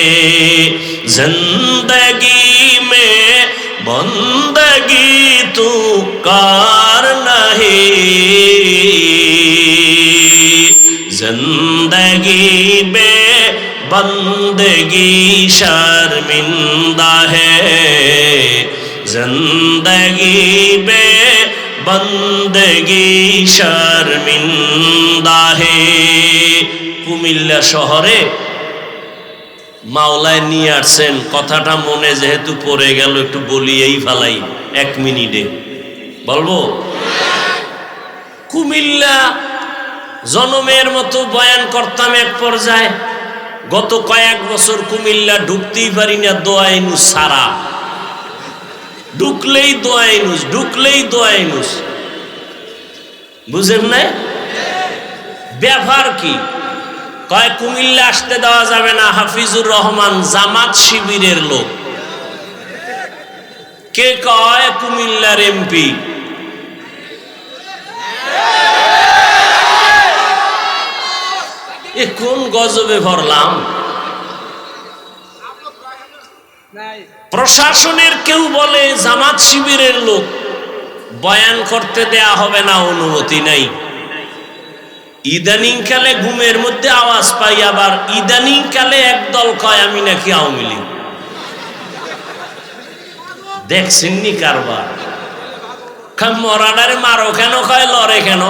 जिंदगी में बंदगी तू कर नहीं, जिंदगी बे बंदगी शर्मिंदा है, जिंदगी बे बंदगी शर्मिंदा है। কুমিল্লা শহরে মাওলায় নিয়ে আসছেন, কথাটা মনে যেহেতু পড়ে গেল একটু বলিয়েই ফেলাই, 1 মিনিটে বলবো। কুমিল্লা জনমের মতো বয়ান করতাম এক পর্যায়ে, গত কয়েক বছর কুমিল্লা ঢুকতেই পারি না, দোয়াইনুস সারা, ঢুকলেই দোয়াইনুস, ঢুকলেই দোয়াইনুস। বুঝেন না ব্যাপার কি? কয় কুমিল্লা আসতে দেওয়া যাবে না, হাফিজুর রহমান জামাত শিবিরের লোক। কে কয়? কুমিল্লার এমপি। এ কোন গজবে ভরলাম? প্রশাসনের কেউ বলে জামাত শিবিরের লোক, বয়ান করতে দেয়া হবে না, অনুমতি নাই। ইদানিং কালে ঘুমের মধ্যে আওয়াজ পাই, আবার ইদানিং কালে একদল কয় আমি নাকি আওয়ামী লীগ। দেখছেননি কারবার? মরাডারে মারো কেন? কয় লড়ে কেন?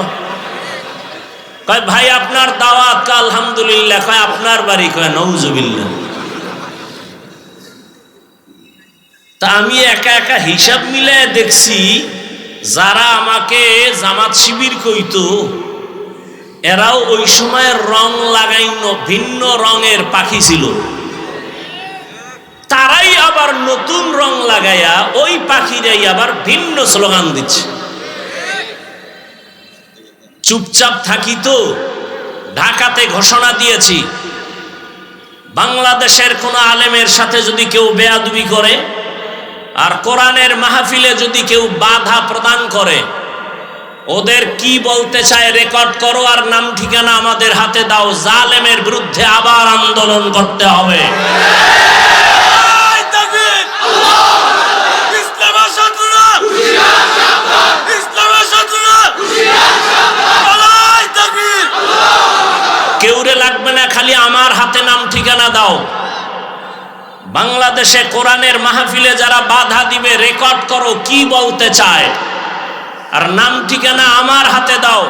কয় ভাই আপনার দাওয়াত, আলহামদুলিল্লাহ। কয় আপনার বাড়ি? কয় নউজুবিল্লাহ। তা আমি একা একা হিসাব মিলে দেখছি, যারা আমাকে জামাত শিবির কইতো এরাও ওই সময়ের রং লাগাইনো ভিন্ন রঙের পাখি ছিল। তারাই আবার নতুন রং লাগাইয়া ওই পাখিরাই আবার ভিন্ন স্লোগান দিচ্ছে। চুপচাপ থাকি তো। ঢাকাতে ঘোষণা দিয়েছি, বাংলাদেশের কোন আলেমের সাথে যদি কেউ বেয়াদবি করে আর কোরআনের মাহফিলে যদি কেউ বাধা প্রদান করে, ওদের কি বলতে চায় রেকর্ড করো আর নাম ঠিকানা আমাদের হাতে দাও। জালেমের বিরুদ্ধে আবার আন্দোলন করতে হবে। কেউরে লাগবে না, খালি আমার হাতে নাম ঠিকানা দাও। বাংলাদেশে কোরআনের মাহফিলে যারা বাধা দিবে রেকর্ড করো কি বলতে চায়, আর নাম ঠিকানা আমার হাতে দাও।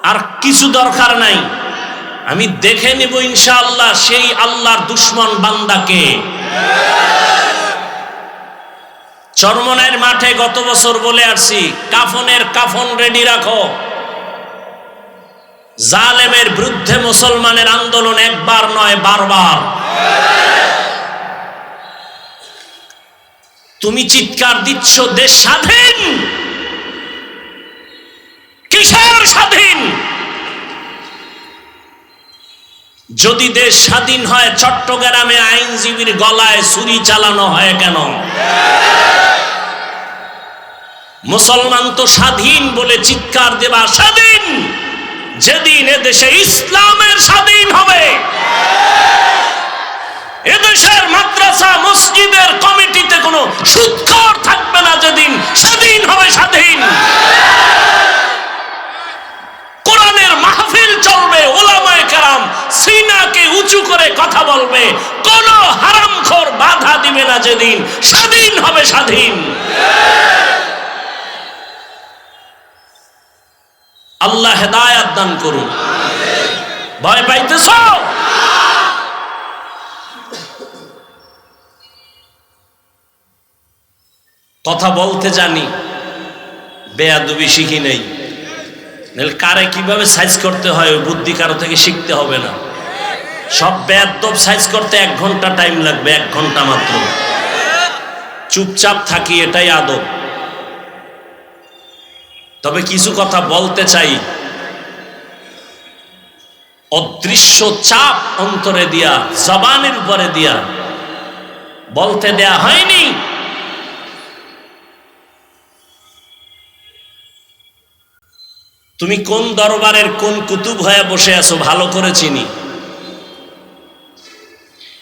আর কিছু দরকার নাই, আমি দেখে নিব ইনশাআল্লাহ সেই আল্লাহর দুশ্মন বান্দাকে। চরমনাইয়ের মাঠে গত বছর বলে আসছি, কাফনের কাফন রেডি রাখো। জালেমের বিরুদ্ধে মুসলমানের আন্দোলন একবার নয়, বারবার। তুমি চিৎকার দিচ্ছ দেশ স্বাধীন, কিসের স্বাধীন? যদি দেশ স্বাধীন হয়, চট্টগ্রামে আইনজীবীর গলায় ছুরি চালানো হয় কেন? মুসলমান তো স্বাধীন বলে চিৎকার দেবা স্বাধীন যেদিন এদেশে ইসলামের স্বাধীন হবে, এদেশের মাদ্রাসা মসজিদের কমিটিতে কোনো সুদখোর থাকবে না, যেদিন স্বাধীন হবে স্বাধীন। কোরআনের মাহফিল চলবে, উলামায়ে কেরাম সিনাকে উঁচু করে কথা বলবে, কোন হারামখোর বাধা দিবে না, যেদিন স্বাধীন হবে স্বাধীন। আল্লাহ হেদায়েত দান করুন। ভয় পাইতেছ? কথা বলতে জানি, বেয়াদবি শিখি নাই। কারে কিভাবে সাইজ করতে হয় ওই বুদ্ধি কারো থেকে শিখতে হবে না। সব বেয়াদব সাইজ করতে 1 ঘন্টা টাইম লাগবে, 1 ঘন্টা মাত্র। চুপচাপ থাকি, এটাই আদব। তবে কিছু কথা বলতে চাই, অদৃশ্য চাপ অন্তরে দিয়া, জবানের উপরে দিয়া বলতে দেয়া হয়নি। তুমি কোন দরবারের কোন কুতুব হয়ে বসে আছো ভালো করে চিনি।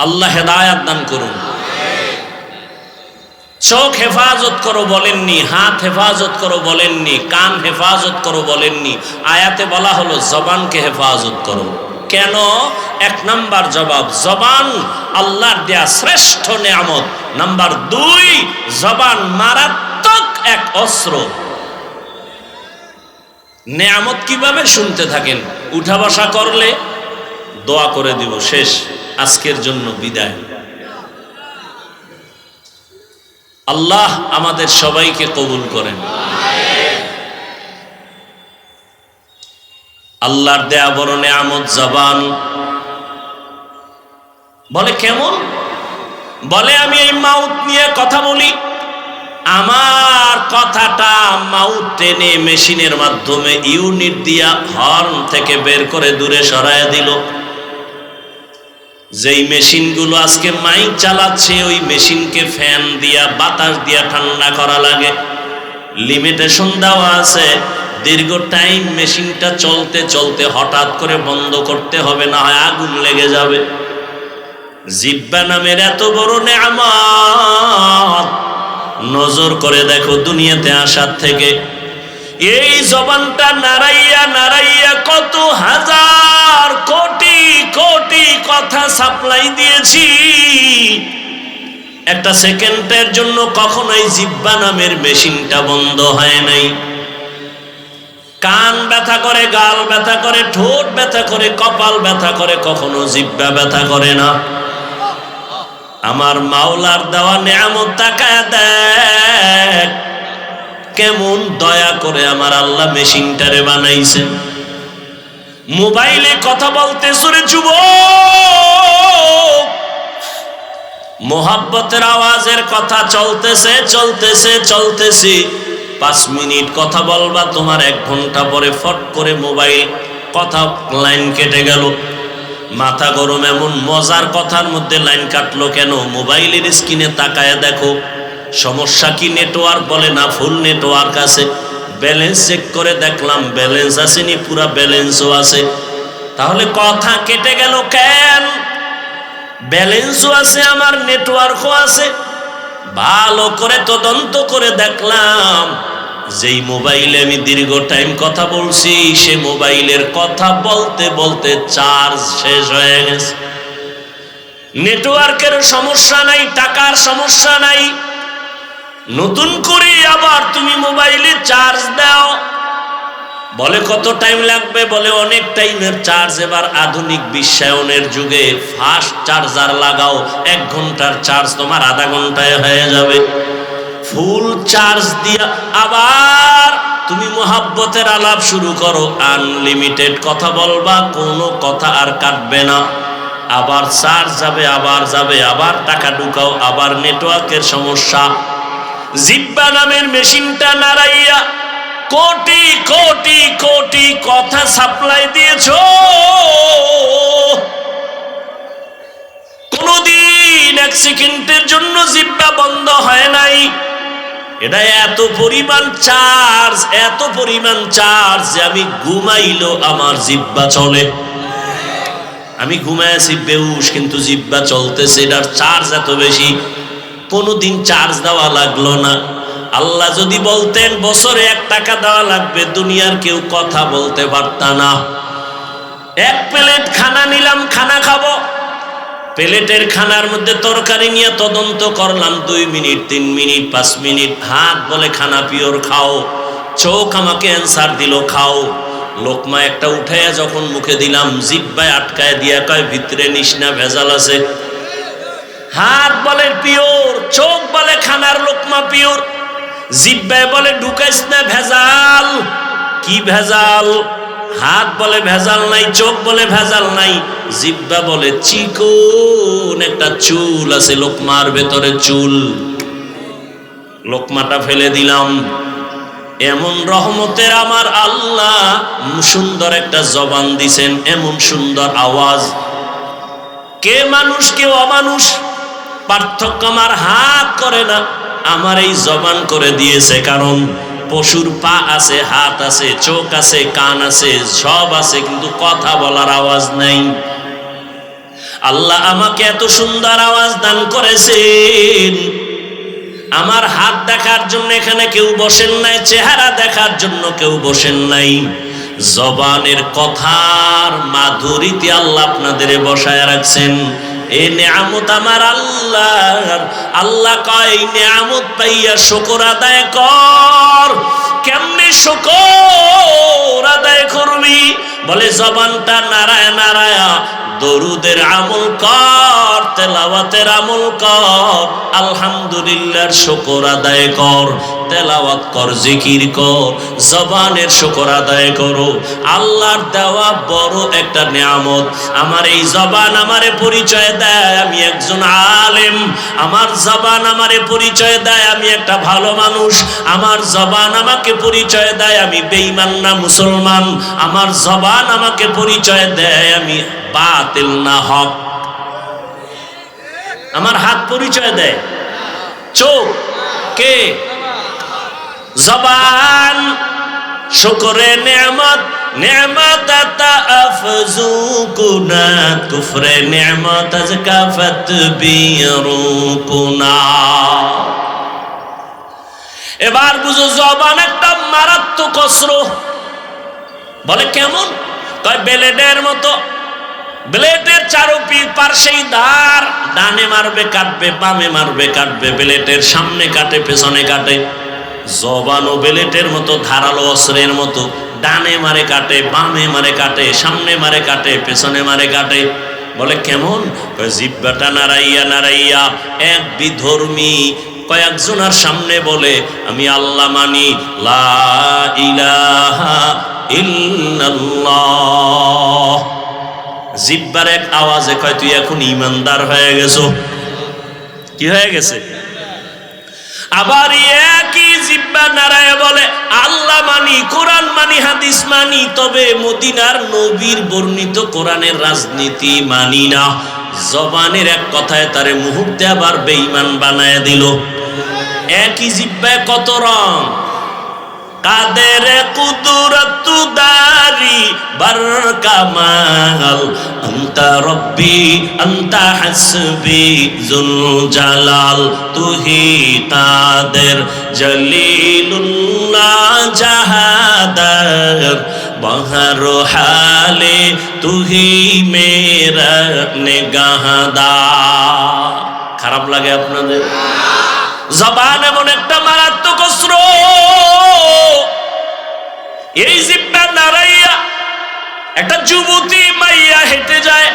আল্লাহ হেদায়েত দান করুন। চোখ হেফাজত করো বলেননি, হাত হেফাজত করো বলেননি, কান হেফাজত করো বলেননি। আয়াতে বলা হলো জবানকে হেফাজত করো। কেন? 1 নাম্বার জবাব, জবান আল্লাহর দেয়া শ্রেষ্ঠ নেয়ামত। নাম্বার 2, জবান মারাত্মক এক অস্ত্র। নেয়ামত কিভাবে? শুনতে থাকেন। উঠা বসা করলে দোয়া করে দিব, শেষ, আজকের জন্য বিদায়। আল্লাহ আমাদের সবাইকে কবুল করেন। আল্লাহর দেয়া বড় নেয়ামত জবান। বলে কেমন? বলে আমি এই মাউথ নিয়ে কথা বলি, আমার কথাটা মাউথ টেনে মেশিনের মাধ্যমে ইউনিট দিয়া হর্ন থেকে বের করে দূরে সরায় দিল। যেই মেশিনগুলো আজকে মাইক চালাচ্ছে ওই মেশিনকে ফ্যান দিয়া বাতাস দিয়া ঠান্ডা করা লাগে, লিমিটেশন দেওয়া আছে। দীর্ঘ টাইম মেশিনটা চলতে চলতে হঠাৎ করে বন্ধ করতে হবে, না হয় আগুন লেগে যাবে। জিহ্বা নামের এত বড় নেয়ামত নজর করে দেখো দুনিয়াতে আসার থেকে এই জবানটা নাড়াইয়া নাড়াইয়া কত হাজার কোটি কোটি কথা সাপ্লাই দিয়েছি। একটা সেকেন্ডের জন্য কখনোই জিহ্বা নামের মেশিনটা বন্ধ হয় নাই। কান ব্যথা করে, গাল ব্যথা করে, ঠোঁট ব্যথা করে, কপাল ব্যথা করে, কখনো জিহ্বা ব্যথা করে না। আমার মাওলার দেওয়া নেয়ামত তাকায় দেখ, কেমন দয়া করে আমার আল্লাহ মেশিনটারে বানাইছেন। মোবাইলে কথা বলতে শুনে যুবক, মোহাব্বতের আওয়াজের কথা চলতেছে চলতেছে চলতেছে, 5 মিনিট কথা বলবা, তোমার 1 ঘন্টা পরে ফট করে মোবাইল কথা লাইন কেটে গেল। মাথা গরম, এমন মজার কথার মধ্যে লাইন কাটলো কেন? মোবাইলের স্ক্রিনে তাকায় দেখো সমস্যা কি, নেটওয়ার্ক বলে না ফুল নেটওয়ার্ক আছে। ব্যালেন্স চেক করে দেখলাম ব্যালেন্স আসেনি, পুরা ব্যালেন্সও আছে। তাহলে কথা কেটে গেল কেন? ব্যালেন্সও আছে, আমার নেটওয়ার্কও আছে। ভালো করে তদন্ত করে দেখলাম যেই মোবাইলে আমি দীর্ঘ টাইম কথা বলছি সে মোবাইলের কথা বলতে বলতে চার্জ শেষ হয়ে গেছে। নেটওয়ার্কের সমস্যা নাই, টাকার সমস্যা নাই, নতুন করে আবার তুমি মোবাইলে চার্জ দাও। বলে কত টাইম লাগবে? বলে অনেক টাইমের চার্জ। এবার আধুনিক বিশ্বায়নের যুগে ফাস্ট চার্জার লাগাও, 1 ঘন্টার চার্জ তোমার আধা ঘন্টায় হয়ে যাবে। ফুল চার্জ দিয়া আবার তুমি মোহাব্বতের আলাপ শুরু করো, আনলিমিটেড কথা বলবা, কোনো কথা আর কাটবে না। আবার চার্জ যাবে, আবার যাবে, আবার টাকা ঢুকাও, আবার নেটওয়ার্কের সমস্যা। জিহ্বা নামের মেশিনটা নাড়াইয়া কোটি কোটি কোটি কথা সাপ্লাই দিয়েছো, কোনদিন 1 সেকেন্ডের জন্য জিহ্বা বন্ধ হয় নাই। এটা এত পরিমাণ চার্জ, এত পরিমাণ চার্জ যে আমি ঘুমাইলো আমার জিহ্বা চলে। আমি ঘুমায় আছি বেহুশ, কিন্তু জিহ্বা চলতেছে, এটার চার্জ এত বেশি। কোনদিন চার্জ দেওয়া লাগলো না। আল্লাহ যদি বলতেন বছরে 1 টাকা দেওয়া লাগবে, দুনিয়ার কেউ কথা বলতে পারত না। 1 প্লেট খানা নিলাম, খানা খাবো, প্লেটের খানার মধ্যে তরকারি নিয়ে তদন্ত করলাম 2 মিনিট, 3 মিনিট, 5 মিনিট। হাত বলে খানা পিওর খাও, চোখ আমাকে অ্যান্সার দিল খাও। লোকমা একটা উঠাইয়া যখন মুখে দিলাম, জিহ্বায় আটকায় দিয়া কয় ভিতরে নিস না, ভেজাল আছে। হাত বলে পিওর, চোখ বলে খানার লোকমা পিওর, জিহ্বায় বলে ঢুকাইস না, ভেজাল। কি ভেজাল? হাত বলে ভেজাল নাই, চোখ বলে ভেজাল নাই, জিহ্বা বলে চিকন একটা চুল আছে লোকমার ভেতরে, চুল। লোকমাটা ফেলে দিলাম। এমন রহমতের আমার আল্লাহ সুন্দর একটা জবান দিছেন, এমন সুন্দর আওয়াজ। কে মানুষ কে অমানুষ পার্থক্য আমার হাত করে না, আমার এই জবান করে দিয়েছে। কারণ পশুর পা আছে, হাত আছে, চোখ আছে, কান আছে, সব আছে, কিন্তু কথা বলার আওয়াজ নাই। আল্লাহ আমাকে এত সুন্দর আওয়াজ দান করেছেন। আমার হাত দেখার জন্য এখানে কেউ বসেন নাই, চেহারা দেখার জন্য কেউ বসেন নাই, জবানের কথার মাধুরীতে আল্লাহ আপনাদের বসায় রাখছেন। এই নেয়ামত আমার আল্লাহর। আল্লাহ কয় এই নেয়ামত পাইয়া শুকর আদায় কর। কেমনে শুকর আদায় করবি? বলে জবানটা নাড়ায় নাড়ায়া দরুদের আমল কর, তেলাওয়াতের আমল কর, আলহামদুলিল্লাহর শুকর আদায় কর। তেলাওয়াত কর, জিকির কর, জবানের শুকর আদায় করো। আল্লাহর দেওয়া বড় একটা নিয়ামত। আমার এই জবান আমারে পরিচয় দেয় আমি একজন আলেম, আমার জবান আমারে পরিচয় দেয় আমি একটা ভালো মানুষ, আমার জবান আমাকে পরিচয় দেয় আমি বেঈমান না মুসলমান, আমার জবান আমাকে পরিচয় দেয় আমি বাতিল না হক। আমার হাত পরিচয় দেয়, চোখ কে? জবান। শুকরে নেয়ামত, নেয়ামত আতা আফজুকুনা, কুফরে নেয়ামত আজকাফত বিরুকুনা। এবার বুঝো জবান একটা মারাত্মক অস্ত্র। বলে কেমন? কয় ব্লেডের মতো, ব্লেডের পার্শ্বেই ধার, ডানে মারবে কাটবে, বামে মারবে কাটবে, ব্লেডের সামনে কাটে পেছনে কাটে। জবানও ব্লেডের মতো, ধারালো অস্ত্রের মতো, ডানে মারে কাটে, বামে মারে কাটে, সামনে মারে কাটে, পেছনে মারে কাটে। বলে কেমন? জিহ্বাটা নাড়াইয়া নাড়াইয়া এক বিধর্মী কয়েকজনের সামনে বলে আমি আল্লাহ মানি, লা ইলাহা ইল্লাল্লাহ। জিহ্বার এক আওয়াজে কয় তুই এখন ইমানদার হয়ে গেছো। কি হয়ে গেছে? আবার একই জিহ্বা নারায় বলে আল্লাহ মানি, কোরআন মানি, হাদিস মানি, তবে মদিনার নবীর বর্ণিত কোরআনের রাজনীতি মানি না। জবানের এক কথায় তারে মুহূর্তে আবার বেঈমান বানায় দিল। একই জিহ্বায় কত রং। কাদের কুদরত দারি বরকামাল, আনতা রব্বি আনতা হাসবি জুল জালাল, তুহি কাদের জলিলুল্লাহ জাহাদার, বহর হালে তুহি মেরা নিগাহদা। খারাপ লাগে আপনাদের? জবান এমন একটা মারাত্মক অস্ত্র। এই জিহ্বা নাড়াইয়া একটা যুবতী মাইয়া হেঁটে যায়,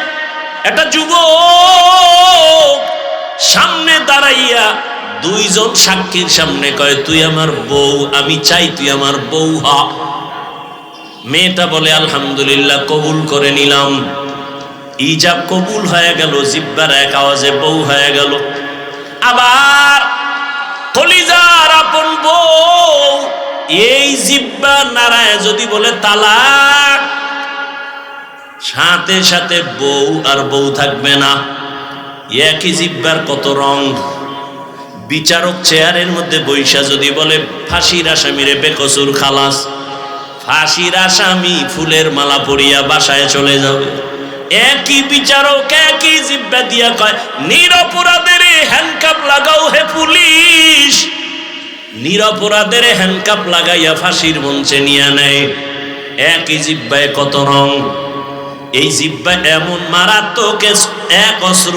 একটা যুবক সামনে দাঁড়াইয়া দুইজন সাক্ষীর সামনে কয় তুই আমার বউ, আমি চাই তুই আমার বউ হ। মেয়েটা বলে আলহামদুলিল্লাহ, কবুল করে নিলাম। ইজাব কবুল হয়ে গেল, জিহ্বার এক আওয়াজে বউ হয়ে গেল। আবার কলিজার আপন বউ, এই জিহ্বা নাড়ায় যদি বলে তালাক, সাথে সাথে বউ আর বউ থাকবে না। একই জিহ্বার কত রং। বিচারক চেয়ারের মধ্যে বৈশা যদি বলে ফাঁসির আসামিরে বেকসুর খালাস, ফাঁসির আসামি ফুলের মালা পরিয়া বাসায় চলে যাবে। একই বিচারক একই জিহ্বা দিয়া কয় নিরপরাধের হ্যান্ডকাপ লাগাও হে পুলিশ, নিরপরাধের হ্যান্ডকাপ লাগাইয়া ফাঁসির মঞ্চে নিয়ে নেয়। একই জিহ্বায় কত রং। এই জিহ্বা এমন মারাত্মক এক অস্ত্র,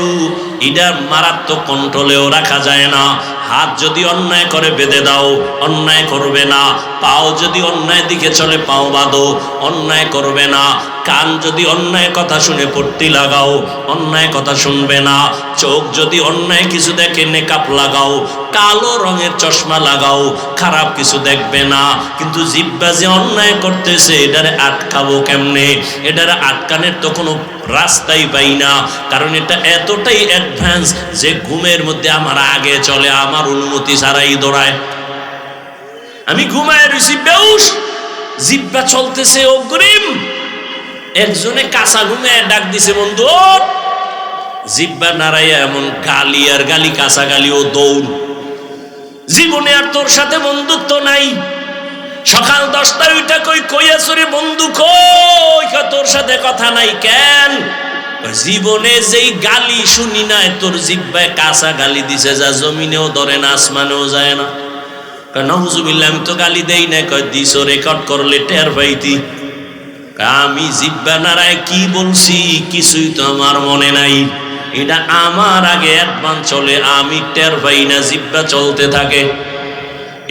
এটার মারাত্মক কন্ট্রোলেও রাখা যায় না। হাত যদি অন্যায় করে বেঁধে দাও, অন্যায় করবে না। পাও যদি অন্যায় দিকে চলে, পাও বাঁধো, অন্যায় করবে না। কান যদি অন্যায় কথা শুনে পট্টি লাগাও, অন্যায় কথা শুনবে না। চোখ যদি অন্যায় কিছু দেখে নেকাপ লাগাও, কালো রঙের চশমা লাগাও, খারাপ কিছু দেখবে না। কিন্তু জিহ্বা যে অন্যায় করতেছে, এটারে আটকাবো কেমনে? এটারে আটকানের তো কোনো রাস্তাই পাই না। কারণ এটা এতটাই অ্যাডভান্স যে ঘুমের মধ্যে আমার আগে চলে, আমার অনুমতি ছাড়াই দৌড়ায়। আমি ঘুমায় রয়েছি বেউস, জিহ্বা চলতেছে অগ্রিম। একজনে কাঁচা ঘুমে ডাক দিছে বন্ধু, জিহ্বা নাড়াইয়া এমন গালি আর গালি, কাঁচা গালি ও দৌড়। জীবনে আর তোর সাথে বন্ধুত্ব নাই। সকাল 10টায় উঠা কই আসরে বন্ধু কই, তোর সাথে কথা নাই কেন? জীবনে যেই গালি শুনি নাই, তোর জিহ্বায় কাঁচা গালি দিছে যা জমিনেও ধরে না, আসমানেও যায় না। নাউজুবিল্লাহ, আমি তো গালি দেই না। কয় দিছো, রেকর্ড করলে টের পাইতি। আমি জিহ্বা নাড়ায় কি বলছি কিছুই তো আমার মনে নাই। এটা আমার আগে অ্যাডভান্স চলে, আমি টের পাই না, জিহ্বা চলতে থাকে।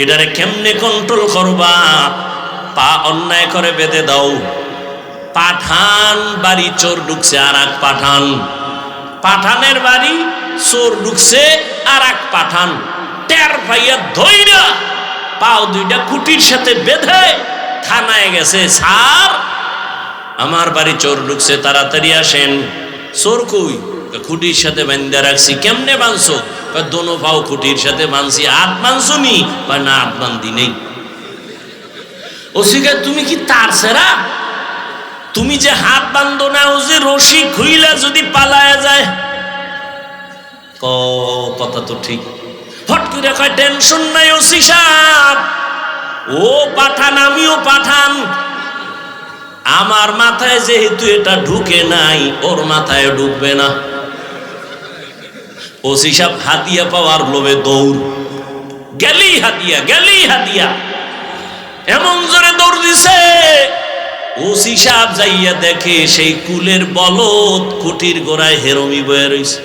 এটারে কেমনে কন্ট্রোল করবা? পা অন্যায় করে বেঁধে দাও। পাঠান বাড়ি চোর ঢুকছে, আর এক পাঠান, পাঠানের বাড়ি চোর ঢুকছে, আর এক পাঠান টের পাইয়া ধইরা পাও দুইটা খুঁটির সাথে বেঁধে থানায় গেছে। স্যার, আমার বাড়ি চোর ঢুকছে, তাড়াতাড়ি আসেন। চোর কই? খুঁটির সাথে বান্ধা রাখছি। কেমনে বাঁধছো? দোনো পাও খুঁটির সাথে বাঁধছি। হাত বাঁধছো নি? না, হাত বান্ধি নেই। ওসিকা, তুমি কি তার সেরা? তুমি যে হাত বান্ধো না, ও যে রশি খুইলা যদি পালায়া যায়। কথা তো ঠিক। হট করে কয়, টেনশন নাই ওসি সাহেব, ও পাঠান, আমিও পাঠান। আমার মাথায় যেহেতু এটা ঢুকে নাই, ওর মাথায় ঢুকবে না। ওসি সাহেব হাতিয়া পাওয়ার লোভে দৌড়, গেলি হাতিয়া, গেলি হাতিয়া, এমন জোরে দৌড় দিছে। ওসি সাহেব যাইয়া দেখে সেই কুলের বলদ খুঁটির গোড়ায় হেরমি বয়ে রইছে।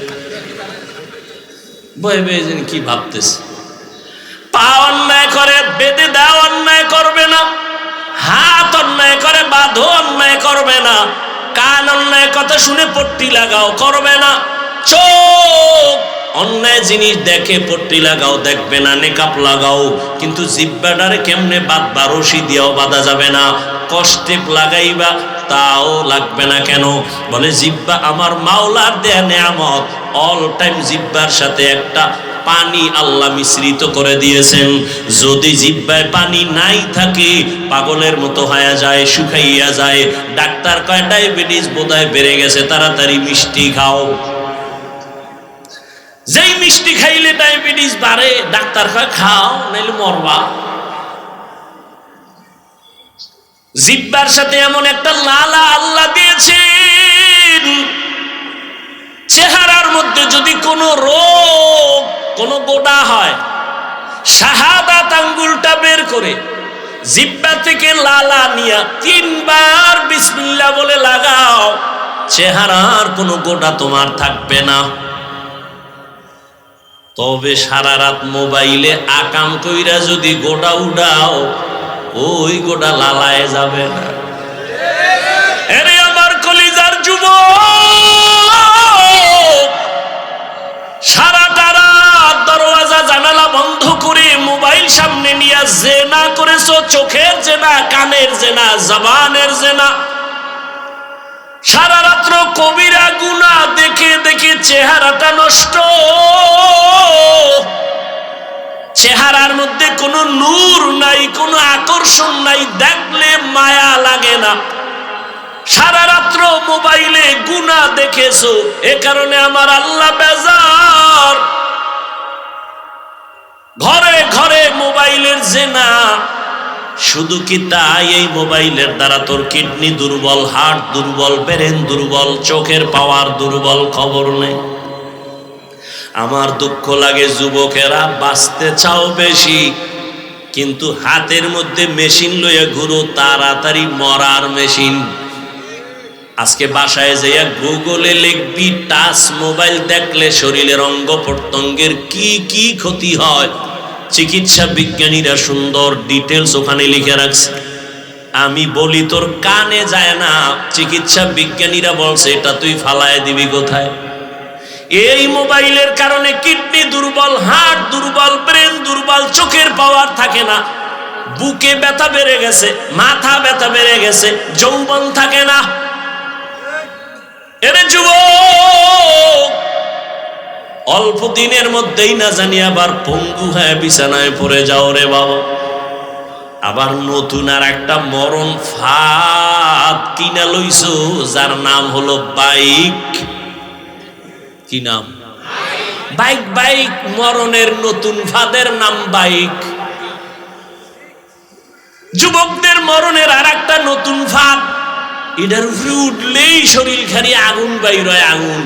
বয়ে বয়ে যেন কি ভাবতেছে। পা অন্যায় করে বেঁধে দাও, অন্যায় করবে না। হাত অন্যায় করে বাঁধো, অন্যায় করবে না। কান অন্যায় কথা শুনে পট্টি লাগাও, করবে না। চোখ অন্যায় জিনিস দেখে পট্টি লাগাও, দেখবে না। নেকাপ লাগাও, কিন্তু জিব্বাটারে কেমনে বাঁধবা? রশি দিয়েও বাঁধা যাবে না। কষ্টে লাগাইবা, তাও লাগবে না। কেন? বলে জিব্বা আমার মাওলার দেয়া নেয়ামত। অল টাইম জিব্বার সাথে একটা পানি আল্লাহ মিশ্রিত করে দিয়েছেন। যদি জিব্বায় পানি নাই থাকে, পাগলের মতো হয়ে যায়, শুকাইয়া যায়। ডাক্তার কয় ডায়াবেটিস বোধহয় বেড়ে গেছে, তাড়াতাড়ি মিষ্টি খাও। যেই মিষ্টি খাইলে ডায়াবেটিস বাড়ে, ডাক্তার কয় খাও, নাইলে মরবা। জিব্বার সাথে এমন একটা লালা আল্লাহ দিয়েছেন, চেহারার মধ্যে যদি কোনো রোগ, কোনো গোটা হয়, শাহাদাত আঙ্গুলটা বের করে জিব্বা থেকে লালা নিয়া 3 বার বিসমিল্লাহ বলে লাগাও, চেহারার কোনো গোটা তোমার থাকবে না। তবে সারা রাত মোবাইলে আকাম কইরা যদি গোটা উড়াও, ওই গোটা লালায় যাবে না। এরে আমার কলিজার যুবক, সারাটা রাত দরওয়াজা জানালা বন্ধ করে মোবাইল সামনে নিয়ে জেনা করেছো। চোখের জেনা, কানের জেনা, জবানের জেনা। সারা রাত্র কবিরা গুনাহ দেখে দেখে চেহারাটা নষ্ট। চেহারার মধ্যে কোনো নূর নাই, কোনো আকর্ষণ নাই, দেখলে মায়া লাগে না। সারা রাত্র মোবাইলে গুনাহ দেখেছো, এ কারণে আমার আল্লাহ বেজার। ঘরে ঘরে মোবাইলের জেনা। শুধু কি তাই? এই মোবাইলের দ্বারা তোর কিডনি দুর্বল, হার্ট দুর্বল, ব্রেন দুর্বল, চোখের পাওয়ার দুর্বল, খবর নেই। আমার দুঃখ লাগে, যুবকেরা বাঁচতে চাও বেশি, কিন্তু হাতের মধ্যে মেশিন লইয়া ঘুরো, তাড়াতাড়ি মরার মেশিন। আজকে বাসায় যাইয়া গুগলে লিখবি টাচ মোবাইল দেখলে শরীরের অঙ্গ প্রত্যঙ্গের কি কি ক্ষতি হয়, চিকিৎসা বিজ্ঞানীরা সুন্দর ডিটেলস ওখানে লিখে রাখছে। আমি বলি তোর কানে যায় না, চিকিৎসা বিজ্ঞানীরা বলছে এটা তুই ফালায় দিবি কোথায়? এই মোবাইলের কারণে কিডনি দুর্বল, হার্ট দুর্বল, ব্রেন দুর্বল, চোখের পাওয়ার থাকে না, বুকে ব্যথা বেড়ে গেছে, মাথা ব্যথা বেড়ে গেছে, যৌবন থাকে না। এরে যুবক, অল্প দিনের মধ্যেই না জানি আবার পঙ্গু হয়ে বিছানায় পড়ে যাও রে বাবা। আবার নতুন আর একটা মরণ ফাঁদ কিনা লইছো, যার নাম হলো বাইক। কি নাম? বাইক। বাইক মরণের নতুন ফাঁদের নাম বাইক। যুবকদের মরণের আর একটা নতুন ফাঁদ, এটার উপরে উঠলেই শরীর খালি আগুন বাইর হয়, আগুন।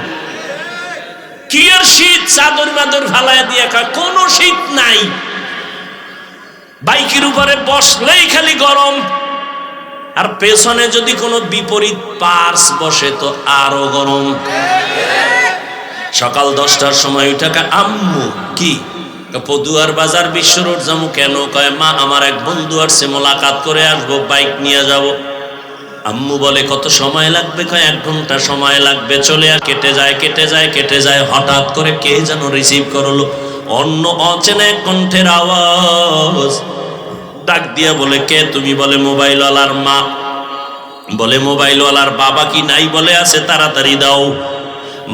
কি আর শীত? চাদর মাদর ফালায় দিয়া কোনো শীত নাই। বাইকের উপরে বসলেই খালি গরম, আর পেছনে যদি কোনো বিপরীত পার্স বসে তো আরো গরম। সকাল 10টার সময় উঠে আম্মু কি পদুয়ার বাজার বিশ্ব রোড যাবো। কেন? কয় মা আমার এক বন্ধু আসছে, মোলাকাত করে আসবো, বাইক নিয়ে যাব। আম্মু বলে কত সময় লাগবে? কয় 1 ঘন্টা সময় লাগবে। চলে আর কেটে যায়, কেটে যায়, কেটে যায়। হঠাৎ করে কে যেন রিসিভ করলো, অন্য অচেনা এক কণ্ঠের আওয়াজ, ডাক দিয়া বলে, কে তুমি? বলে মোবাইলওয়ালার মা। বলে মোবাইলওয়ালার বাবা কি নাই? বলে আছে, তাড়াতাড়ি দাও।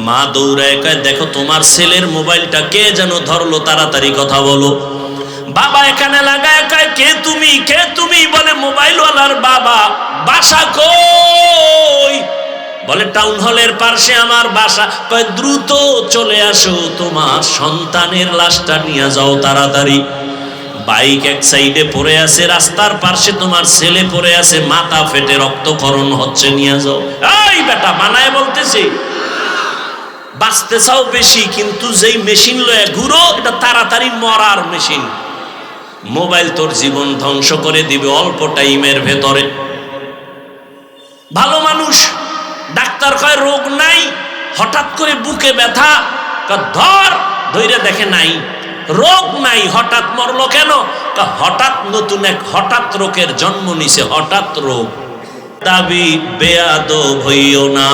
মা দৌড়ায় কয়, দেখো তোমার ছেলের মোবাইলটা কে যেন ধরলো, তাড়াতাড়ি কথা বলো। বাবা এখানে লাগায় কয়, কে তুমি? কে তুমি? বলে মোবাইলওয়ালার বাবা। বাসা কই? বলে টাউন হলের পাশে আমার বাসা। কয় দ্রুত চলে আসো, তোমার সন্তানের লাশটা নিয়ে যাও তাড়াতাড়ি। বাইক এক সাইডে পড়ে আছে, রাস্তার পাশে তোমার ছেলে পড়ে আছে, মাথা ফেটে রক্তক্ষরণ হচ্ছে, নিয়ে যাও। এই বেটা, মানায় বলতেছি, বাঁচতে চাও বেশি, কিন্তু যেই মেশিন লয়ে ঘুরো এটা তাড়াতাড়ি মরার মেশিন। মোবাইল তোর জীবন ধ্বংস করে দিবে অল্প টাইমের ভেতরে। ভালো মানুষ, ডাক্তার কয় রোগ নাই, হঠাৎ করে বুকে ব্যথা, ধর ধৈর্য দেখে নাই, রোগ নাই, হঠাৎ মরলো কেন? হঠাৎ নতুন এক হঠাৎ রোগের জন্ম নিছে, হঠাৎ রোগ। দাবি বেয়াদব হইও না।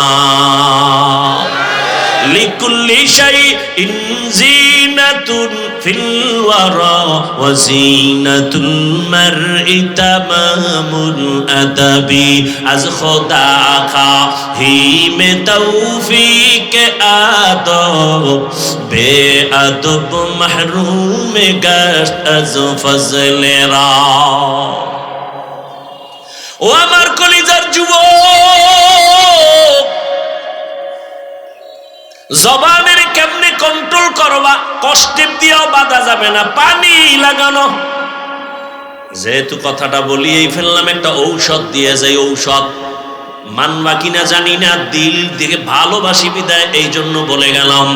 লিকুল্লি শাইইন জিনাতুন ফিল ওয়ারা ওয়া জিনাতুল মারই তামামুল আদাবি। আজ খোদা খাহি মে তৌফিক আদব, বেআদব মাহরুম গশত আজ ফজলে রা। ও আমার কলিজার যুবক, জবানের কেমনে কন্ট্রোল করবা? কষ্টে দিয়েও বাধা যাবে না, পানি লাগানো। যেহেতু কথাটা বলিয়েই ফেললাম, একটা ঔষধ দিয়ে যাই। ঔষধ মানবা কিনা জানি না, দিল দিকে ভালোবাসি বিদায় এই জন্য বলে গেলাম।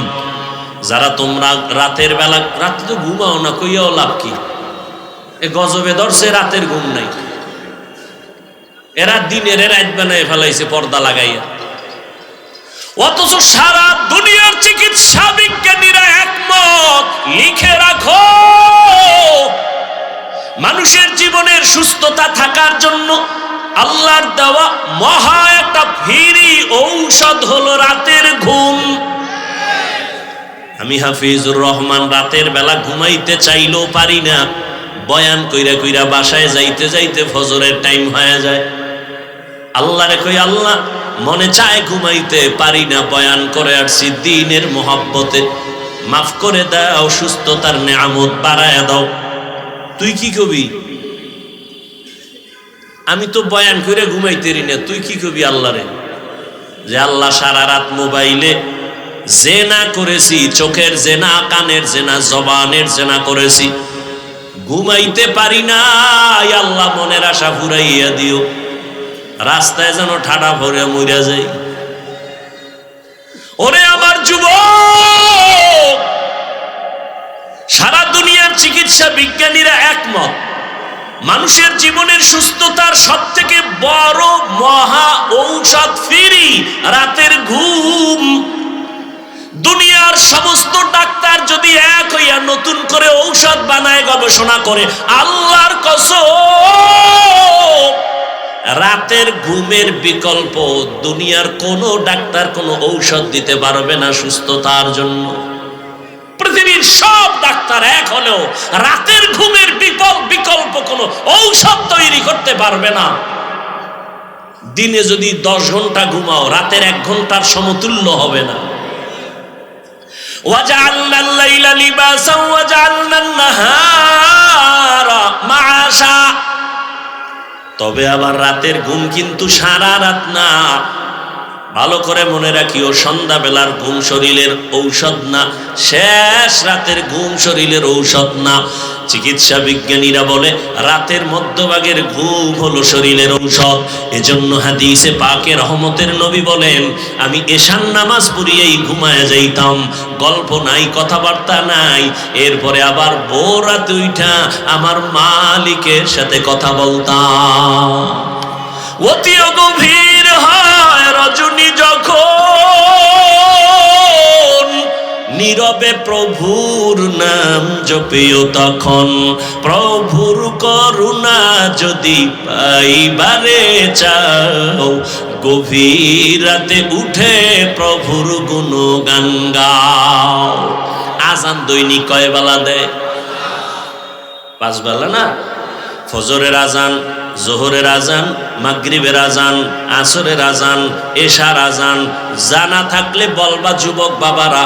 যারা তোমরা রাতের বেলা, রাতে তো ঘুমাও না, কইয়াও লাভ কি? এ গজবে ধরছে, রাতের ঘুম নাই। এরা দিনের রাত বানায় ফেলাইছে পর্দা লাগাইয়া। অথচ সারা দুনিয়ার চিকিৎসা বিজ্ঞানীরা একমত, লিখে রাখো, মানুষের জীবনের সুস্থতা থাকার জন্য আল্লাহর দেওয়া মহা একটা ফ্রি ঔষধ হলো রাতের ঘুম। আমি হাফিজুর রহমান রাতের বেলা ঘুমাইতে চাইলেও পারি না। বয়ান কইরা কইরা বাসায় যাইতে যাইতে ফজরের টাইম হয়ে যায়। আল্লাহরে কই, আল্লাহ মনে চায় ঘুমাইতে পারি না, বয়ান করে আসছি দ্বীনের মোহাব্বতে, মাফ করে দাও, সুস্থতার নেয়ামত বাড়ায়া দাও। তুই কি কবি? আমি তো বয়ান করে ঘুমাইতে পারি না, তুই কি কবি আল্লাহরে? যে আল্লাহ সারা রাত মোবাইলে জেনা করেছি, চোখের জেনা, কানের জেনা, জবানের জেনা করেছি, ঘুমাইতে পারি না। আল্লাহ মনের আশা ফুরাইয়া দিও, রাস্তায় যেন ঠাডা ভরে মইরা যাই। ওরে আমার যুবক, সারা দুনিয়ার চিকিৎসা বিজ্ঞানীরা একমত, মানুষের জীবনের সুস্থতার সবথেকে বড় মহা ঔষধ ফ্রি রাতের ঘুম। দুনিয়ার সমস্ত ডাক্তার যদি এক হইয়া নতুন করে ঔষধ বানায়, গবেষণা করে, আল্লাহর কসম রাতের ঘুমের বিকল্প দুনিয়ার কোনো ডাক্তার কোনো ঔষধ দিতে পারবে না সুস্থতার জন্য। পৃথিবীর সব ডাক্তার এক হলেও রাতের ঘুমের বিকল্প কোনো ঔষধ তৈরি করতে পারবে না। দিনে যদি 10 ঘন্টা ঘুমাও, রাতের 1 ঘন্টার সমতুল্য হবে না। ওয়াজআলনা আল-লাইলা লিবাসান ওয়াজআলনা আন-নাহারা মাআশা। তবে আবার রাতের ঘুম কিন্তু সারা রাত না। ভালো করে মনে রাখিও, সন্ধ্যাবেলার ঘুম শরীরের ঔষধ না, শেষ রাতের ঘুম শরীরের ঔষধ না। চিকিৎসা বিজ্ঞানীরা বলে রাতের মধ্যভাগের ঘুম হলো শরীরের ঔষধ। এজন্য হাদিসে পাকে রহমতের নবী বলেন, আমি এশার নামাজ পড়িয়েই ঘুমায় যাইতাম, গল্প নাই, কথাবার্তা নাই, এরপরে আবার ভোর রাতে উঠা আমার মালিকের সাথে কথা বলতাম। অতি গভীর হয় রজনী যখন, নীরবে প্রভুর নাম জপিও তখন। প্রভুর করুণা যদি পাইবারে চাও, গভীর রাতে উঠে প্রভুর গুণগান গাও। আজান দৈনিক কয় বেলা দেয়? 5 বেলা না? ফজরের আজান, জোহরের আজান, মাগরিবের আজান, আসরের আজান, এশার আজান জানা থাকলে বলবা যুবক বাবারা,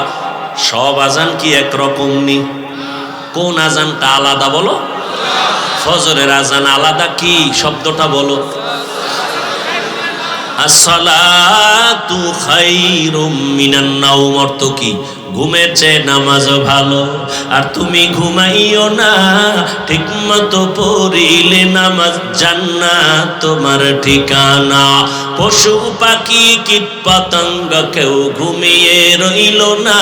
সব আজান কি একরকম নি? কোন আজানটা আলাদা বলো? ফজরের আজান আলাদা, কি শব্দটা বলো? আসসালাতু খায়রুম মিনান নাওম, অর্থ কি? ঘুমের চেয়ে নামাজ ভালো। আর তুমি ঘুমাইও না, ঠিক মতো পড়িলে নামাজ জান্নাত তোমার ঠিকানা। পশু পাখি কীট পতঙ্গ কেউ ঘুমিয়ে রইল না,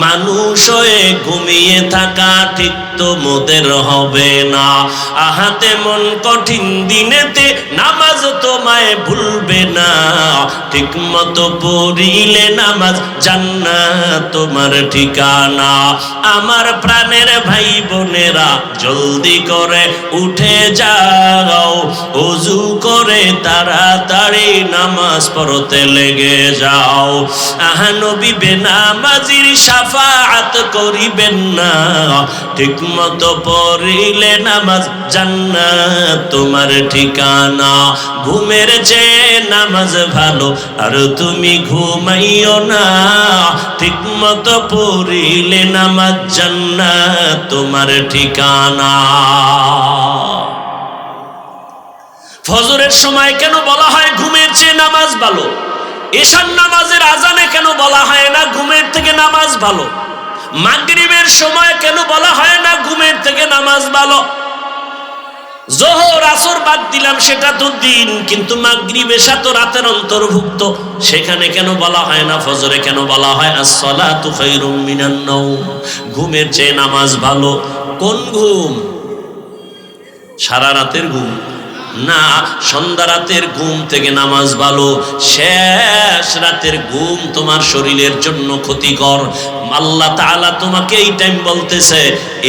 মানুষ হয়ে ঘুমিয়ে থাকা ঠিক তোমাদের হবে না। আহাতে মন কঠিন দিনেতে নামাজ তোমায় ভুলবে না, ঠিক মতো পড়িলে নামাজ জান্নাত তোমার ঠিকানা। আমার প্রাণের ভাই বোনেরা জলদি করে উঠে যাও, ওযু করে তাড়াতাড়ি নামাজ পড়তে লেগে যাও। আহা নবী বেনামাজির শাফাআত করিবেন না, ঠিক মতো পড়িলে নামাজ জান্নাত তোমার ঠিকানা। ঘুমের চেয়ে নামাজ ভালো, আর তুমি ঘুমাইও না, ঠিক মতো পড়িলে নামাজ জান্নাত তোমার ঠিকানা। ফজরের সময় কেন বলা হয় ঘুমের চেয়ে নামাজ ভালো? এশার নামাজের আজানে কেন বলা হয় না ঘুমের থেকে নামাজ ভালো? মাগরিবের সময় কেন বলা হয় না ঘুমের থেকে নামাজ ভালো? জোহর আসর বাদ দিলাম, সেটা তো দিন, কিন্তু মাগরিব এশা তো রাতের অন্তর্ভুক্ত, সেখানে কেন বলা হয় না? ফজরে কেন বলা হয় আসসালাতু খায়রুম মিনান নাওম, ঘুমের চেয়ে নামাজ ভালো? কোন ঘুম? সারা রাতের ঘুম না, সন্ধ্যা রাতের ঘুম থেকে নামাজ ভালো। শেষ রাতের ঘুম তোমার শরীরের জন্য ক্ষতিকর। আল্লাহ তাআলা তোমাকে এই টাইম বলতেছে,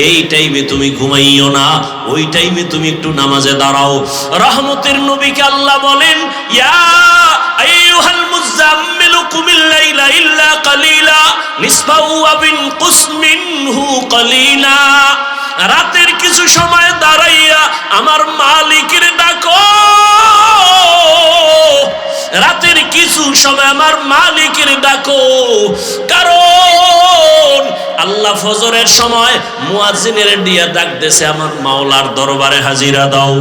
এই টাইমে তুমি ঘুমাইও না, ওই টাইমে তুমি একটু নামাজে দাঁড়াও। রহমতের নবীকে আল্লাহ বলেন, ইয়া আইয়ুহাল মুযাম্মিলু কুমিল লাইলা ইল্লা কালিলা নিসফাহু ওয়া বিনকুস মিনহু কালিলা। রাতের কিছু সময় দাঁড়াইয়া আমার মালিকের ডাকো, রাতের কিছু সময় আমার মালিকের ডাকো। কারণ আল্লাহ ফজরের সময় মুয়াজ্জিনের দিয়া ডাক দেছে, আমার মাওলার দরবারে হাজিরা দাও।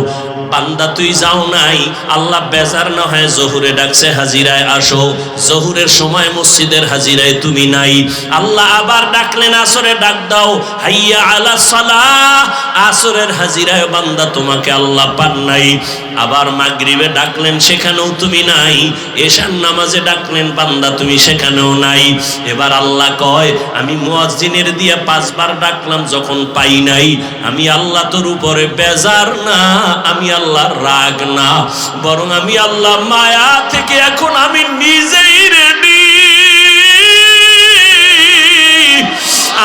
বান্দা তুই যাও নাই, আল্লাহ বেজার না হয় জোহরে ডাকছে, হাজিরায় আসো। জোহরের সময় মসজিদের হাজিরায় তুমি নাই, আল্লাহ আবার ডাকলেন আসরে ডাক দাও, হাইয়া আলা সালাহ। আসরের হাজিরায় বান্দা তোমাকে আল্লাহ পান নাই। আবার মাগরিবে ডাকলেন, সেখানেও তুমি নাই। এশার নামাজে ডাকলেন বান্দা, তুমি সেখানেও নাই। এবার আল্লাহ কয়, আমি মুয়াজ্জিনের দিয়ে 5 বার ডাকলাম, যখন পাই নাই, আমি আল্লাহ তোর উপরে বেজার না, আমি আল্লাহ রাগ না, বরং আমি আল্লাহ মায়া থেকে এখন আমি নিজেই রেডি।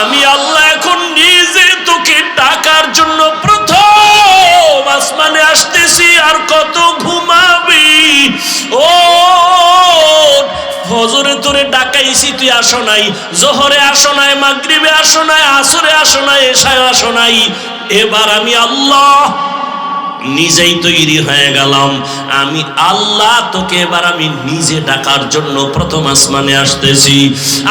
আমি আল্লাহ এখন নিজে তোকে ডাকার জন্য প্রথম আসমানে আসতেছি। আর কত ঘুমাবি? ও ফজরে তোরে ডাকাইছি, তুই আসো নাই, জোহরে আসো নাই, মাগরিবে আসো নাই, আসরে আসো নাই, এশায় আসো নাই। এবার আমি আল্লাহ নিজেই তৈরি হয়ে গেলাম, আমি আল্লাহ তোকে এবার আমি নিজে ডাকার জন্য প্রথম আসমানে আসতেছি।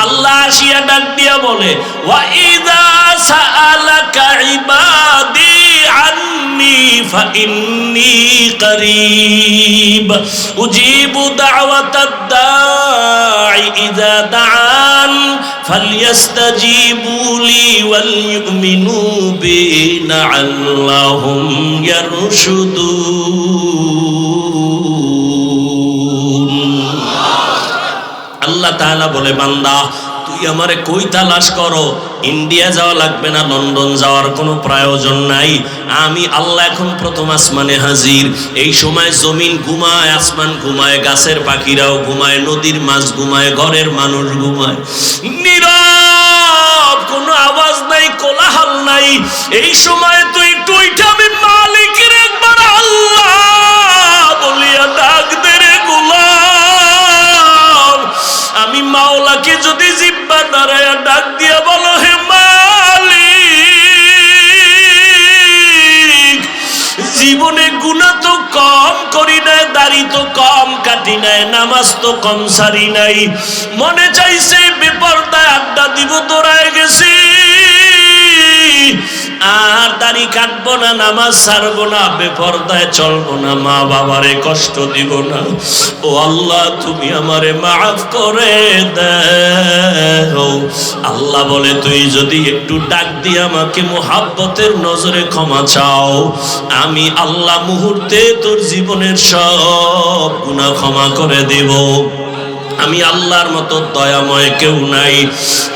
আল্লাহ আসিয়া ডাক দিয়া বলে, ওয়া ইযা সাআলাকা ইবাদি আন্নি ফাইন্নী করিব উজিবু দাওয়াতাদ দাঈ ইযা দাআন ফালইস্তাজিবু লি ওয়াল ইউমিনু বি লাআল্লাহুম ইয়ারশুদুন। আল্লাহ তাআলা বলে, বান্দা তুই আমারে কই তালাশ করো? ইন্ডিয়া যাওয়া লাগবে না, লন্ডন যাওয়ার কোনো প্রয়োজন নাই। আমি আল্লাহ এখন প্রথম আসমানে হাজির। এই সময় জমিন ঘুমায়, আসমান ঘুমায়, গাছের পাখিরাও ঘুমায়, নদীর মাছ ঘুমায়, ঘরের মানুষ ঘুমায়, নীরব, কোনো আওয়াজ নাই, কোলাহল নাই। এই সময় তুই টুইটা আমি মালিকের একবার আল্লাহ বলিয়া ডাক দে রে গোলাম। আমি মাওলাকে যদি জিব্বা দাঁড়ায়া ডাক দিয়া বলো, হে মালিক, ছুটি নাই, নামাজ তো কম সারি নাই। মনে চাইছে বেপরদায় আড্ডা দিব, দৌড়ায় গেছি, আর দাড়ি কাটবো না, নামাজ ছাড়বো না, বেপরদায় চলবো না, মা বাবারে কষ্ট দিব না। ও আল্লাহ, তুমি আমারে মাফ করে দাও। আল্লাহ বলে, তুই যদি একটু ডাক দিয়ে আমাকে মুহাব্বতের নজরে ক্ষমা চাও, আমি আল্লাহ মুহূর্তে তোর জীবনের সব গুনাহ ক্ষমা করে দেব। আমি আল্লাহর মতো দয়াময় কেউ নাই,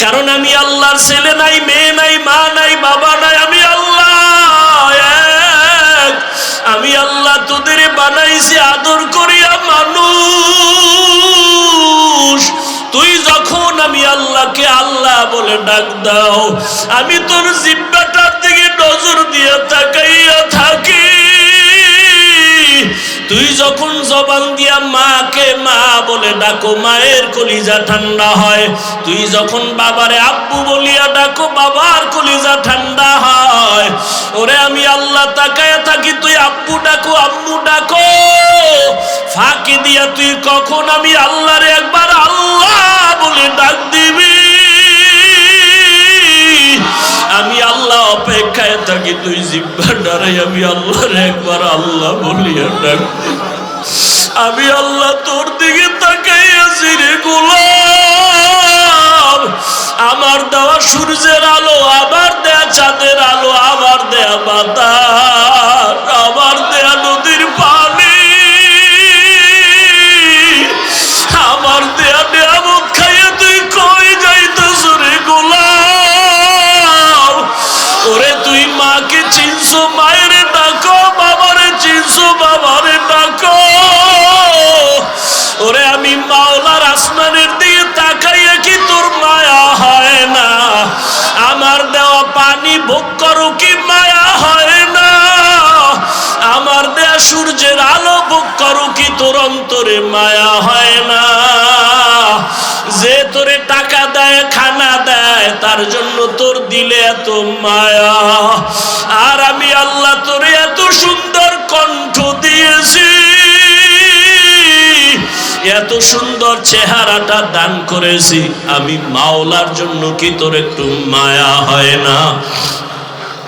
কারণ আমি আল্লাহর ছেলে নাই, মেয়ে নাই, মা নাই, বাবা নাই, আমি আল্লাহ এক। আমি আল্লাহ তোদের বানাইছি আদর করিয়া মানুষ। তুই যখন আমি আল্লাহকে আল্লাহ বলে ডাক দাও, আমি তোর জিহ্বাটার দিকে নজর দিয়ে তাকাইয়া থাকি। তুই যখন জবান দিয়া মাকে মা বলে ডাকো, মায়ের কলিজা ঠান্ডা হয়। তুই যখন বাবারে আব্বু বলিয়া ডাকো, বাবার কলিজা ঠান্ডা হয়। ওরে আমি আল্লাহ তাকায়া থাকি, তুই আব্বু ডাকো, আম্মু ডাকো, ফাঁকি দিয়া তুই কখন আমি আল্লাহরে একবার আল্লাহ বলে ডাক দিবি। আমি আল্লাহ অপেক্ষায় থাকি, তুই জিহ্বা ডারাই আমি আল্লাহর একবার আল্লাহ বলিয়া ডাক। আমি আল্লাহ তোর দিকে তাকাইয়াছি রে গোলাম। আমার দেওয়া সূর্যের আলো, আবার দেয়া চাঁদের আলো, আবার দেয়া বাতাস, আবার দেয়া নদীর পানি, আমার দেয়া নিয়ামত খাইয়া তুই কই যাইতেছ রে গোলাম। ওরে তুই মাকে চিনছো, মায়ের ডাকো, বাবারে চিনছো, বাবারে ডাকো। ওরে আমি মাওলার আসমানের দিকে তাকাইয়া কি তোর মায়া হয় না? আমার দেওয়া পানি ভোগ করো কি মায়া হয় না? আমার দেয়া সূর্যের আলো ভোগ করো কি তোর অন্তরে মায়া হয় না? যে তোরে টাকা দেয়, খানা দেয়, তার জন্য তোর দিলে এত মায়া। আর আমি আল্লাহ তোরে এত সুন্দর কণ্ঠ দিয়েছি, এত সুন্দর চেহারাটা দান করেছি, আমি মাওলার জন্য কি তোর একটু মায়া হয় না?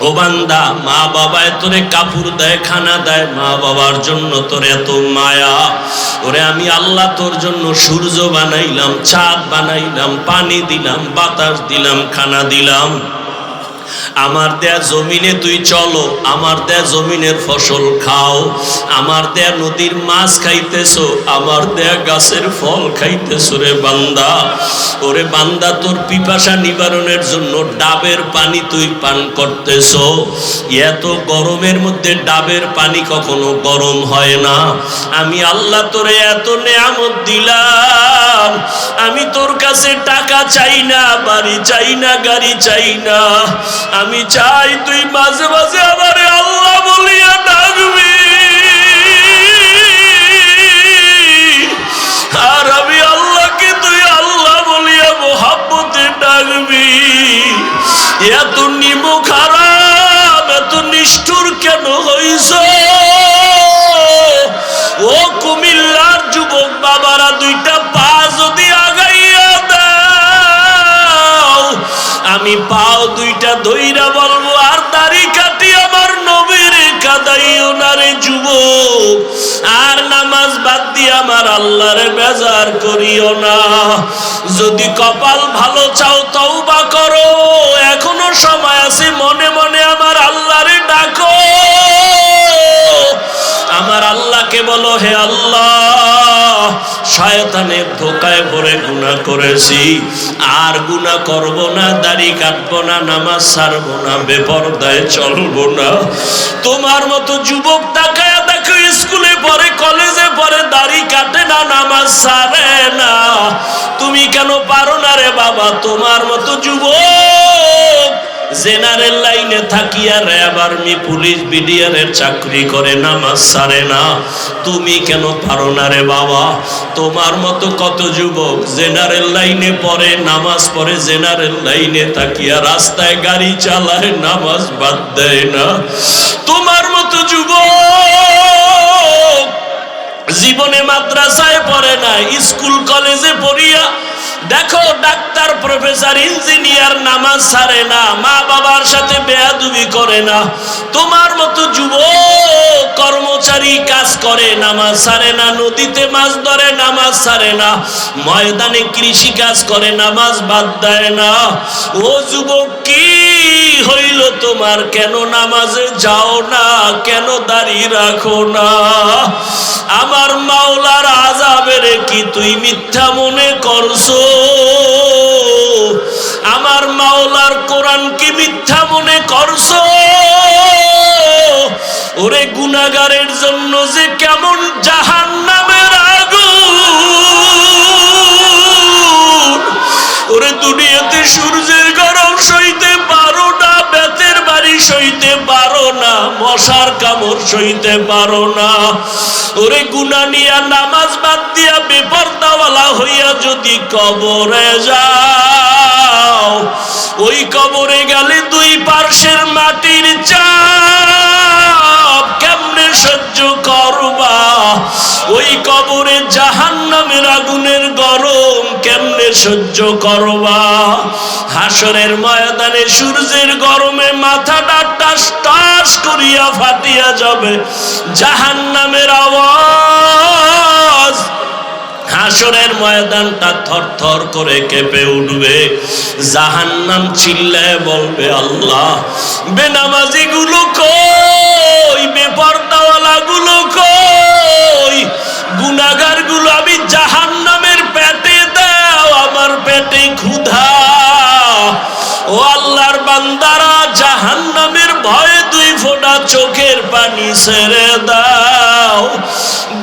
ও বান্দা, মা বাবায় তোরে কাপড় দেয়, খানা দেয়, মা বাবার জন্য তোর এত মায়া। ওরে আমি আল্লাহ তোর জন্য সূর্য বানাইলাম, চাঁদ বানাইলাম, পানি দিলাম, বাতাস দিলাম, খানা দিলাম। আমার দেয়া জমিনে তুই চলো, আমার দেয়া জমিনের ফসল খাও, আমার দেয়া নদীর মাছ খাইতেছো, আমার দেয়া গাছের ফল খাইতেছো রে বান্দা। ওরে বান্দা, তোর পিপাসা নিবারণের জন্য ডাবের পানি তুই পান করতেছো। এত গরমের মধ্যে ডাবের পানি কখনো গরম হয় না। আমি আল্লাহ তোরে এত নেয়ামত দিলাম, আমি তোর কাছে টাকা চাই না, বাড়ি চাই না, গাড়ি চাই না। আমি চাই তুই মাঝে মাঝে আমারে আল্লাহ বলিয়া ডাকবি, আর আমি আল্লাহকে তুই আল্লাহ বলিয়া মোহাব্বতে ডাকবি। এত নিমক খারাপ, এত নিষ্ঠুর কেন হইছ? ও কুমিল্লার যুবক বাবারা, দুইটা পা যদি আগাইয়া দাও, আমি পাও দুইটা ধইরা বলবো, আর দাড়ি কাটি আমার নবীর কাদাইও না রে যুবক, আর নামাজ বাদ দিয়ে আমার আল্লাহরে বেজার করিও না। যদি কপাল ভালো চাও তওবা করো, এখনো সময় আছে, মনে মনে আমার আল্লাহরে ডাকো। আমার আল্লাহকে বলো, হে আল্লাহ, শয়তানের ধোকায় পড়ে গুনাহ করেছি, আর গুনাহ করব না, দাড়ি কাটবো না, নামাজ ছাড়বো না, বেপরদায় চলবো না। তোমার মতো যুবক তাকায়া দেখো, স্কুলে পড়ে, কলেজে পড়ে, দাড়ি কাটে না, নামাজ ছাড়ে না। তুমি কেন পারো না রে বাবা? তোমার মতো যুবক জেনারেল লাইনে থাকিয়া র্যাব, আর্মি, পুলিশ, বিডিআরের চাকরি করে, নামাজ ছাড়ে না। তুমি কেন পারো না রে বাবা? তোমার মতো কত যুবক জেনারেল লাইনে পড়ে, নামাজ পড়ে, জেনারেল লাইনে থাকিয়া রাস্তায় গাড়ি চালায়, নামাজ বাদ দেয় না। তোমার মতো যুবক জীবনে মাদ্রাসায় পড়ে না, স্কুল কলেজে পড়িয়া দেখো ডাক্তার প্রফেসর ইঞ্জিনিয়ার নামাজ ছাড়ে না, মা বাবার সাথে বেয়াদবি করে না। তোমার মতো যুবক কর্মচারী কাজ করে, নামাজ ছাড়ে না, নদীতে মাছ ধরে, নামাজ ছাড়ে না, ময়দানে কৃষি কাজ করে, নামাজ বাদ দেয় না। ও যুবক কি হইল তোমার? কেন নামাজে যাও না? কেন দাঁড়িয়ে রাখো না? আমার মাওলার আযাবের কি তুই মিথ্যা মনে করছো? আমার মাওলার কোরআন কি মিথ্যা মনে করছো? ওরে গুনাহগারের জন্য যে কেমন জাহান্নামের আগুন, ওরে দুনিয়াতে সূর্যের গরম সইতে পারো না, বেতের বাড়ি সইতে পারো না, মশার কামড় সইতে পারো না। ওরে গুনাহ নিয়া নামাজ বাদ দিয়া বেপরদাওয়ালা হইয়া যদি কবরে যাও, ওই কবরে গেলে দুই পার্শ্বের মাটির চাপ কেমনে সহ্য করবা? ওই কবরে জাহান্নামের আগুনের গরম কেমনে সহ্য করবা? হাসরের ময়দানে সূর্যের গরমে মাথাটা টাস টাস করিয়া ফাটিয়া যাবে, জাহান্নামের আওয়াজ, হাসরের ময়দানটা থরথর করে কেঁপে উঠবে। জাহান্নাম চিল্লায় বলবে আল্লাহ, বেনামাজি গুলো কই? বেপরদাওয়ালা গুলো কই? গুনাহগার গুলো আমি জাহান্নামের পেটে দাও, আমার পেটে ক্ষুধা। ও আল্লাহর বান্দারা, জাহান্নামের ভয়ে দুই ফোঁটা চোখের পানি ছেড়ে দাও।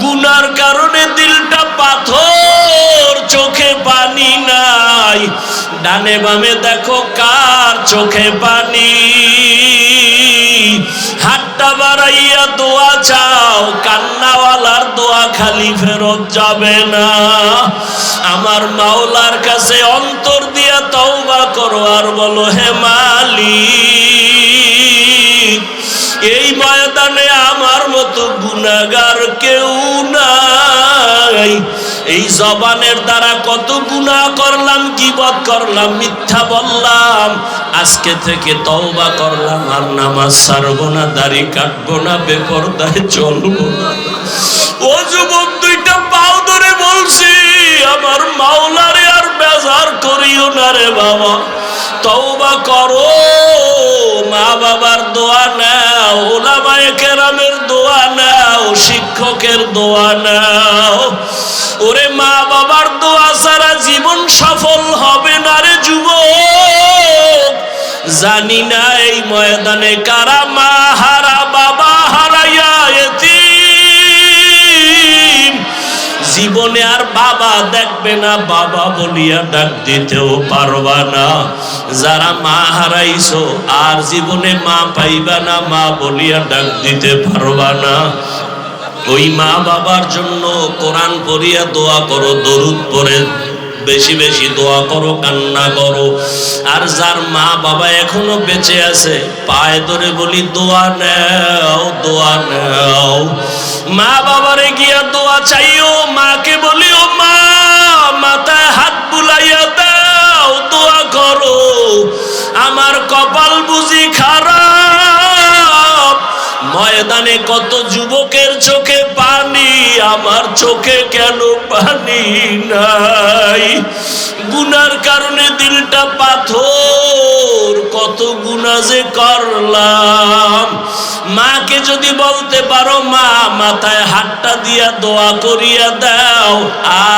গুনার কারণে দিলটা পাথর, চোখে পানি নাই। ডানে বামে দেখো কার চোখে পানি। হাতটা বাড়াইয়া দোয়া চাও, কান্নাওয়ালার দোয়া খালি ফেরত যাবে না। আমার মাওলার কাছে অন্তর দিয়া তওবা করো আর বলো, হে মালিক, এই ময়দানে আমার মতো গুনাহগার কেউ নাই। এই জবানের দ্বারা কত গুনাহ করলাম, গীবত করলাম, মিথ্যা বললাম। আজকে থেকে তওবা করলাম, আর নামাজ ছাড়বো না, দাড়ি কাটবো না, বেপরদায় চলবো না। ও যুবক, দুইটা পাও ধরে বলছি, আমার মাওলারে আর বেজার করিও না রে বাবা। তওবা করো, মা বাবার দোয়া নাও, উলামায়ে কেরামের দোয়া নাও, শিক্ষকের দোয়া নাও। ওরে মা বাবার দোয়া ছাড়া জীবন সফল হবে না রে যুবক। জানি না এই ময়দানে কারা মা হারা, বাবা হারাইয়া এতিম। জীবনে আর বাবা দেখবে না, বাবা বলিয়া ডাক দিতেও পারবা না। যারা মা হারাইছো আর জীবনে মা পাইবা না, মা বলিয়া ডাক দিতে পারবা না। ওই মা বাবার জন্য কোরআন পড়িয়া দোয়া করো, দরুদ পড়ে বেশি বেশি দোয়া করো, কান্না করো। আর যার মা বাবা এখনো বেঁচে আছে, পায়ে ধরে বলি দোয়া নাও, দোয়া নাও। মা বাবারে গিয়া দোয়া চাইও, মাকে বলিও মা, মাথায় হাত বুলাইয়া দাও, দোয়া করো। আমার কপাল বুঝি খারাপ, ময়দানে কত যুবকের চোখে পানি, আমার চোখে কেন পানি নাই? গুনার কারণে দিলটা পাথর, কত গুনাহ যে করলাম। মাকে যদি বলতে পারো, মা মাথায় হাতটা দিয়া দোয়া করিয়া দাও,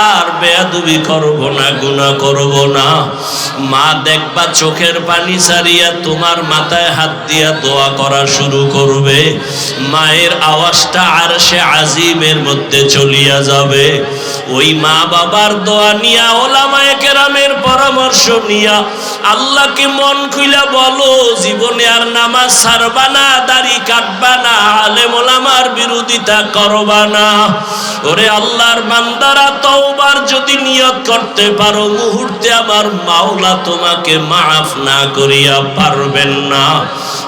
আর বেয়াদবি করব না, গুনাহ করব না। মা দেখবা চোখের পানি ছাড়িয়া তোমার মাথায় হাত দিয়া দোয়া করা শুরু করবে। মায়ের আওয়াজটা আরশে আজিমের মধ্যে চলিয়া যাবে। ওই মা বাবার দোয়া নিয়া, ওলামায়ে কেরামের পরামর্শ নিয়া আল্লাহকে মন খুইলা বলো, জীবনে আর নামাজ ছাড়বা না, দাড়ি কাটবা না, আলেম ওলামার বিরোধিতা করবা না। ওরে আল্লাহর বান্দারা, তওবার যদি নিয়ত করতে পারো, মুহূর্তে আমার মাওলা তোমাকে মাফ না করিয়া পারবেন না।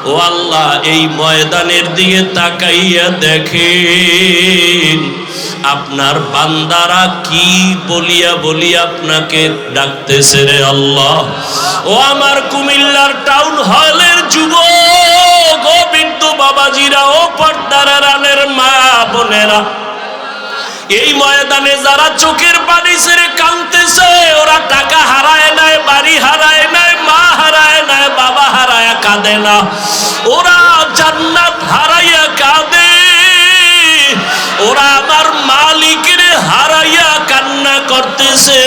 ও আল্লাহ, এই ময়দানের দিকে তাকাইয়া দেখেন, আপনার বান্দারা কি বলিয়া বলিয়া আপনাকে ডাকতেছে রে আল্লাহ। ও আমার কুমিল্লার টাউন হলের যুবক, ও বৃদ্ধ বাবাজিরা, ও পর্দার আড়ালের মা বোনেরা, এই ময়দানে যারা চোখের পানি ছেড়ে কাঁদতেছে, ওরা টাকা হারায় নাই, বাড়ি হারায় নাই, মা হারায় নাই, বাবা হারায় কাঁদে না, ওরা জান্নাত হারাইয়া কাঁদে। ওরা আমার মালিকের হারাইয়া কান্না করতেছে।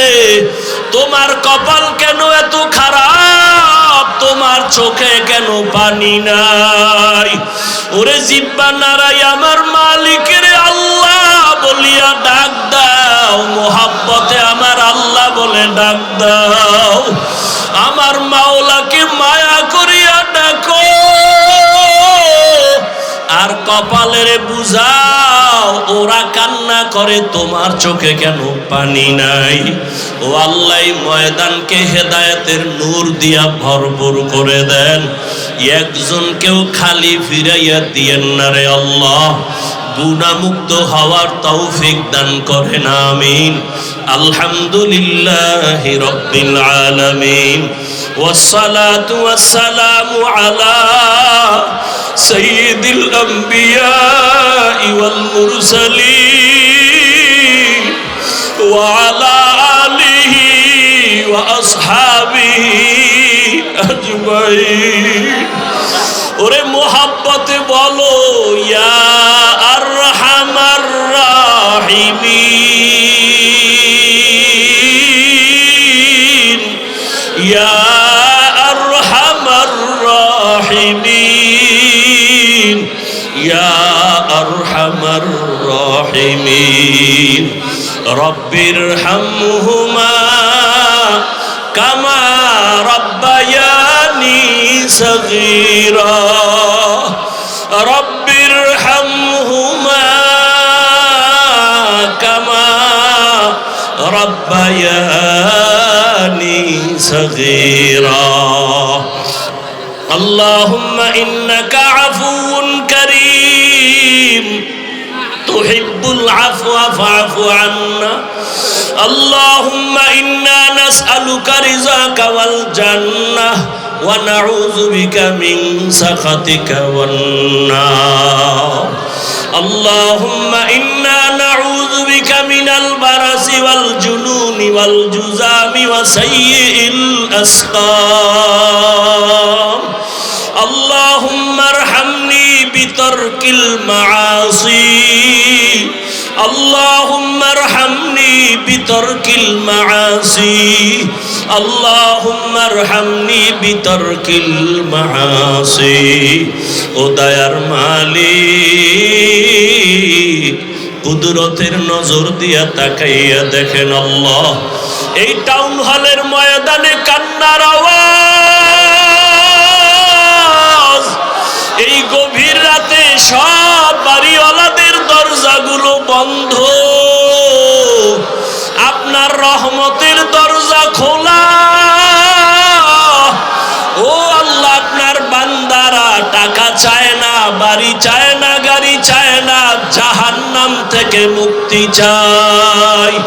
তোমার কপাল কেন এত খারাপ? তোমার চোখে কেন পানি নাই? ওরে জিব্বা নারাই আমার মালিকের আল্লাহ বলিয়া ডাক দাও, মোহাব্বতে আমার আল্লাহ বলে ডাক দাও, আমার মাওলাকে মায়া করিয়া ডাকো, আর কপালের বুঝাও ওরা কান্না করে তোমার চোখে কেন পানি নাই। ও আল্লাহ ময়দানকে হেদায়েতের নূর দিয়া ভরপুর করে দেন, একজনকেও খালি ফিরাইয়া দিয়েন না রে আল্লাহ। গুনাহমুক্ত হওয়ার তৌফিক দান করেন, আমিন। আলহামদুলিল্লাহি রাব্বিল আলামিন, ওয়াসসালাতু ওয়াসসালামু আলা সাইয়্যিদিল আম্বিয়া ওয়াল মুরসালিন ওয়া আলা আলিহি ওয়া আসহাবিহি আজমাইন। ওরে মোহাব্বতে বলো ইয়া আরহামার রাহিমিন, ইয়া আরহামার রাহিমিন, ইয়া আরহামার রাহিমিন। রব্বির হামহুমা কামা রব্বায়ানি সগীরা, রব্বির হামহুমা কামা রব্বায়ানি সগীরা। আল্লাহুম্মা ইন্নাকা আফুউন কারীম তুহিব্বুল আফওয়া ফা'ফু আন্না। আল্লাহুম্মা ইন্না নাসআলুকা রিযাকা ওয়াল জান্নাহ ওয়া নাউযু বিকা মিন সাখাতিকা ওয়ান নার। আল্লাহুম্মা ইন্না নাউযু বিকা মিনাল বারাসি ওয়াল জুনুনি ওয়াল জুযামি ওয়া সাইয়্যিল আসকাম। আল্লাহুম্মা আরহামনি বিতারকিল মাআসি, আল্লাহুম্মা আরহামনি বিতারকিল মাআসি, আল্লাহুম্মা আরহামনি বিতারকিল মাআসি। ও দয়ার মালিক, কুদরতের নজর দিয়া তাকাইয়া দেখেন আল্লাহ, এই টাউন হলের ময়দানে কান্নার আওয়াজ, এই গভীর রাতে সব বাড়িওয়ালাদের দরজাগুলো বন্ধ, আপনার রহমতের দরজা খোলা। ও আল্লাহ, আপনার বান্দারা টাকা চায় না, বাড়ি চায় না, গাড়ি চায় না, জাহান্নাম থেকে মুক্তি চায়।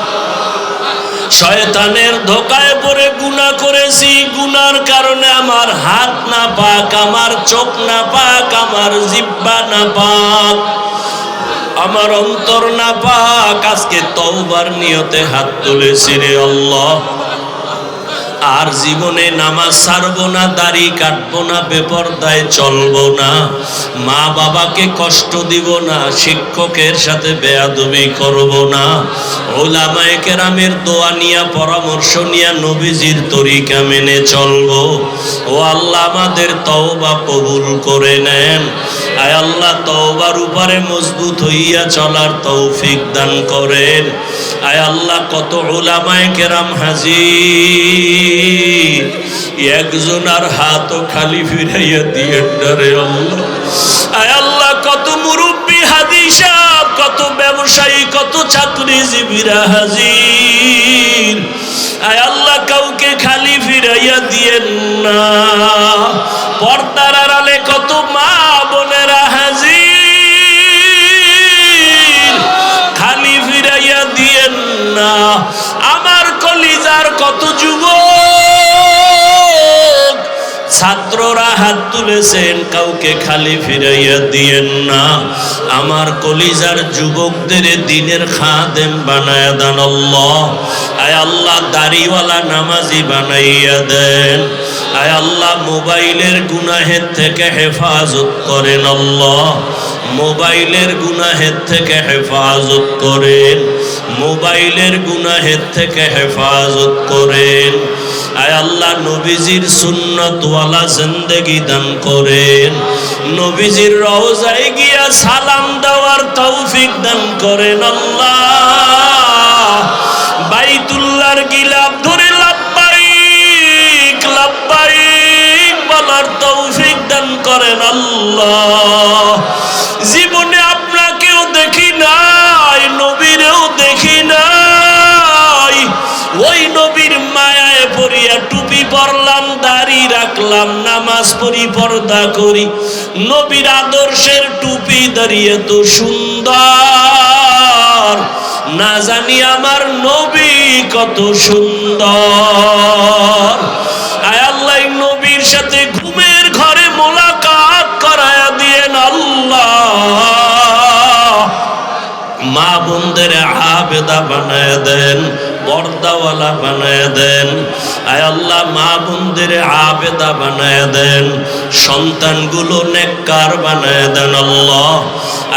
শয়তানের ধোকায় পড়ে গুনাহ করেছি, গুনার কারণে আমার হাত না পাক, আমার চোখ না পাক, আমার জিহ্বা না পাক, আমার অন্তর না পাক। আজকে তওবার নিয়তে হাত তুলেছি রে আল্লাহ, আর জীবনে নামাজ ছাড়বো না, দাড়ি কাটবো না, বেপরদায় চলবো না, মা বাবাকে কষ্ট দিব না, শিক্ষকের সাথে বেয়াদবি করব না, উলামায়ে কেরামের দোয়া নিয়া, পরামর্শ নিয়া নবীজির তরিকা মেনে চলবো। ও আল্লাহ, আমাদের তওবা কবুল করে নেন। আয় আল্লাহ, তওবার উপরে মজবুত হইয়া চলার তৌফিক দান করেন। আয় আল্লাহ, কত উলামায়ে কেরাম হাজির, একজন আর হাতও খালি ফিরাইয়া দিয়েন না রে আল্লাহ। আয় আল্লাহ, কত মুরব্বী হাদিস সাহেব, কত ব্যবসায়ী, কত চাকরিজীবীরা হাজির। আয় আল্লাহ, কাউকে খালি ফিরাইয়া দিয়েন না। পর্দার আড়ালে কত মা বোনেরা হাজির, খালি কলিজার কত যুবক ছাত্ররা হাত তুলেছেন, কাউকে খালি ফিরাইয়া দিয়েন না। আমার কলিজার যুবকদের দিনের খাদেম বানায়া দেন আল্লাহ। আয় আল্লাহ দাড়িওয়ালা নামাজি বানাইয়া দেন। আয় আল্লাহ মোবাইলের গুনাহের থেকে হেফাজত করেন আল্লাহ, মোবাইলের গুনাহের থেকে হেফাজত করেন, মোবাইলের গুনাহের থেকে হেফাজত করেন। আয় আল্লাহ নবীজির সুন্নতওয়ালা জিন্দেগি দান করেন, নবীজির রওজায় গিয়া সালাম দেওয়ার তৌফিক দান করেন আল্লাহ। বাইতুল্লাহর গিলাফ ধরে লাব্বাইক লাব্বাইক বলার তৌফিক দান করেন আল্লাহ। জীবনে আপনাকেও দেখি নাই, নবীরেও দেখি নাই, ওই নবীর মায়ায় পড়িয়া টুপি পরলাম, দাড়ি রাখলাম, নামাজ পড়ি, পর্দা করি। নবীর আদর্শের টুপি দাঁড়িয়ে তো সুন্দর, না জানি আমার নবী কত সুন্দর। আয় আল্লাহ নবীর সাথে ঘুমের ঘরে মোলাকাত করায়া দিয়েন আল্লাহ। মা বোনদের আবেদা বানায় দেন, পর্দাওয়ালা বানায় দেন। আয় আল্লাহ মা বোনদের আবেদা বানায় দেন, সন্তানগুলো নেককার বানায় দেন আল্লাহ।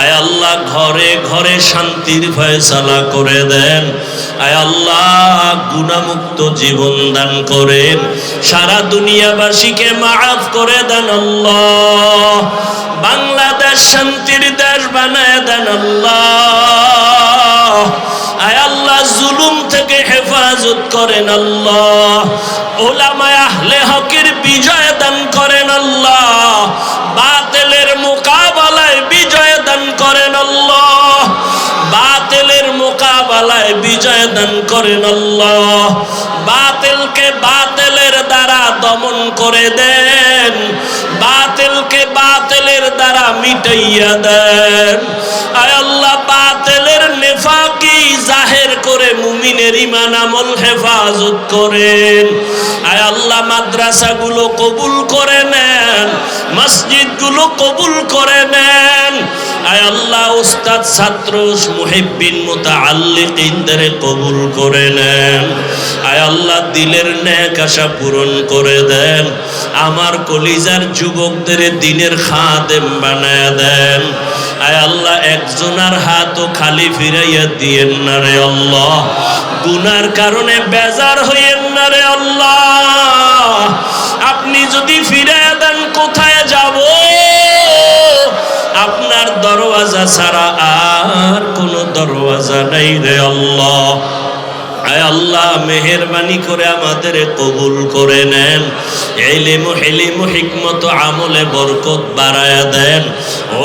আয় আল্লাহ ঘরে ঘরে শান্তির ফয়সালা করে দেন। আয় আল্লাহ গুনাহমুক্ত জীবন দান করেন, সারা দুনিয়াবাসীকে মাফ করে দেন আল্লাহ। বাংলাদেশ শান্তির দেশ বানায় দেন আল্লাহ। আয় আল্লাহ জুলুম থেকে হেফাজত করেন আল্লাহ। উলামায়ে আহলে হকের বিজয় দান করেন আল্লাহ। বাতিলের মোকাবেলায় বিজয় দান করেন আল্লাহ। বাতিলের মোকাবেলায় বিজয় দান করেন আল্লাহ। বাতিলকে বাতিলের দ্বারা দমন করে দেন, বাতিলকে বাতিলের দ্বারা মিটাইয়া দেন। আয় আল্লাহ বাতিলের নেফাকি জাহের করে মুমিনের ঈমান আমল হেফাজত করেন। আয় আল্লাহ মাদ্রাসাগুলো কবুল করে নেন, মসজিদগুলো কবুল করে নেন। আয় আল্লাহ উস্তাদ ছাত্র মুহিব্বিন মুতাআল্লিকিনদের কবুল করে নেন। আয় আল্লাহ দিলের নেক আশা পূরণ করে দেন। আমার কলিজার যুবকদের দিনের খাদেম বানায় দেন। আয় আল্লাহ একজনের হাতও খালি ফিরাইয়া দিয়েন না রে আল্লাহ। গুনার কারণে বেজার হইয়েন না রে আল্লাহ। আপনি যদি ফিরাইয়া দেন কোথায় যাব? আপনার দরওয়াজা ছাড়া আর কোনো দরওয়াজা নাই রে আল্লাহ। আয় আল্লাহ মেহেরবানি করে আমাদের কবুল করে নেন। ইলম হিলম হিকমত আমলে বরকত বাড়ায়া দেন।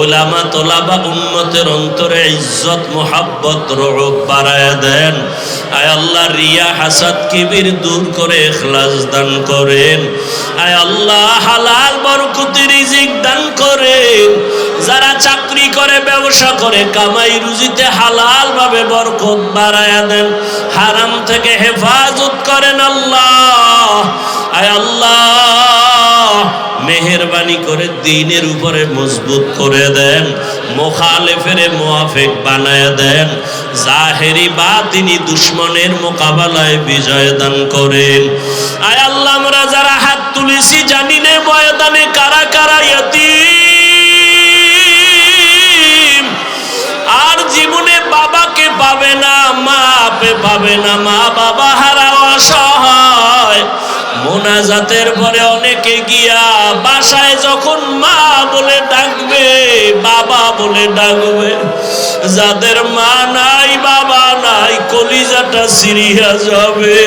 উলামা তোলাবা উম্মতের অন্তরে ইজ্জত মোহাব্বত রূপ বাড়ায়া দেন। আয় আল্লাহ রিয়া হাসাদ কিবির দূর করে ইখলাস দান করেন। আয় আল্লাহ হালাল বরকতি রিজিক দান করেন। যারা চাকরি করে ব্যবসা করে কামাই রুজিতে হালাল ভাবে বরকত বাড়ায়া দেন, হারাম থেকে হেফাজত করেন আল্লাহ। আয় আল্লাহ মেহেরবানি করে দ্বীনের উপরে মজবুত করে দেন, মুখালিফের মুওয়াফিক বানায় দেন। জাহেরি বাতিনি দুশমনের মোকাবেলায় বিজয় দান করেন। আয় আল্লাহ আমরা যারা হাত তুলেছি জানি না ময়দানে কারা কারা ইয়াতীম, আর জীবনে বাবাকে পাবে না, মা পাবে না, মা বাবা হারা অসহায়। মোনাজাতের পরে অনেকে গিয়া বাসায় যখন মা বলে ডাকবে, বাবা বলে ডাকবে, যাদের মা নাই বাবা নাই কলিজাটা সিরিয়া যাবে।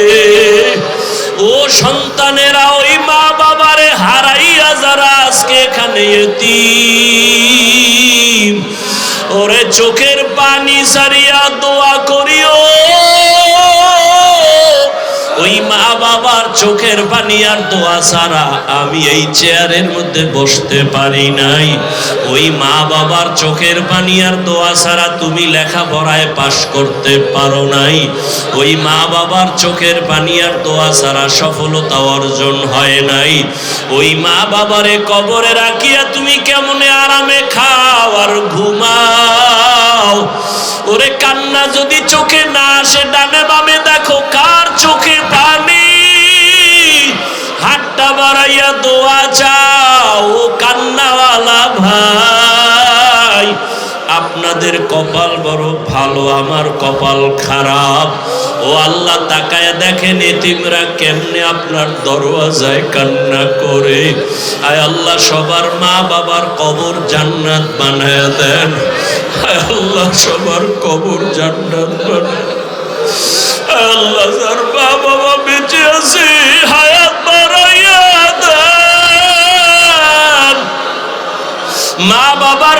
ও সন্তানেরা ওই মা বাবারে হারাইয়া যারা আজকে এখানে ইতিম, ওরে চোখের পানি সারিয়া দোয়া করিও। ওই মা বাবার চোখের পানি আর দোয়া ছাড়া আমি এই চেয়ারের মধ্যে বসতে পারি নাই। ওই মা বাবার চোখের পানি আর দোয়া ছাড়া তুমি লেখাপড়ায় পাশ করতে পারো নাই। ওই মা বাবার চোখের পানি আর দোয়া ছাড়া সফলতা অর্জন হয় নাই। ওই মা বাবারে কবরে রাখিয়া তুমি কেমনে আরামে খাও আর ঘুমাও? ওরে কান্না যদি চোখে না আসে, ডানে বামে দেখো কার চোখে পানি, হাতটা বাড়াইয়া দোয়া চাও। ও কান্নাওয়ালা ভাই, আপনাদের কপাল বড় ভালো, আমার কপাল খারাপ। ও আল্লাহ, তাকায় দেখেন এতিমরা কেমনে আপনার দরওয়াজায় কান্না করে। আয় আল্লাহ, সবার মা বাবার কবর জান্নাত বানায় দেন। আয় আল্লাহ, সবার কবর জান্নাত বানায়। আয় আল্লাহ, যার মা বাবা বেঁচে আছে হায়াত বাড়াইয়া দেন। মা বাবার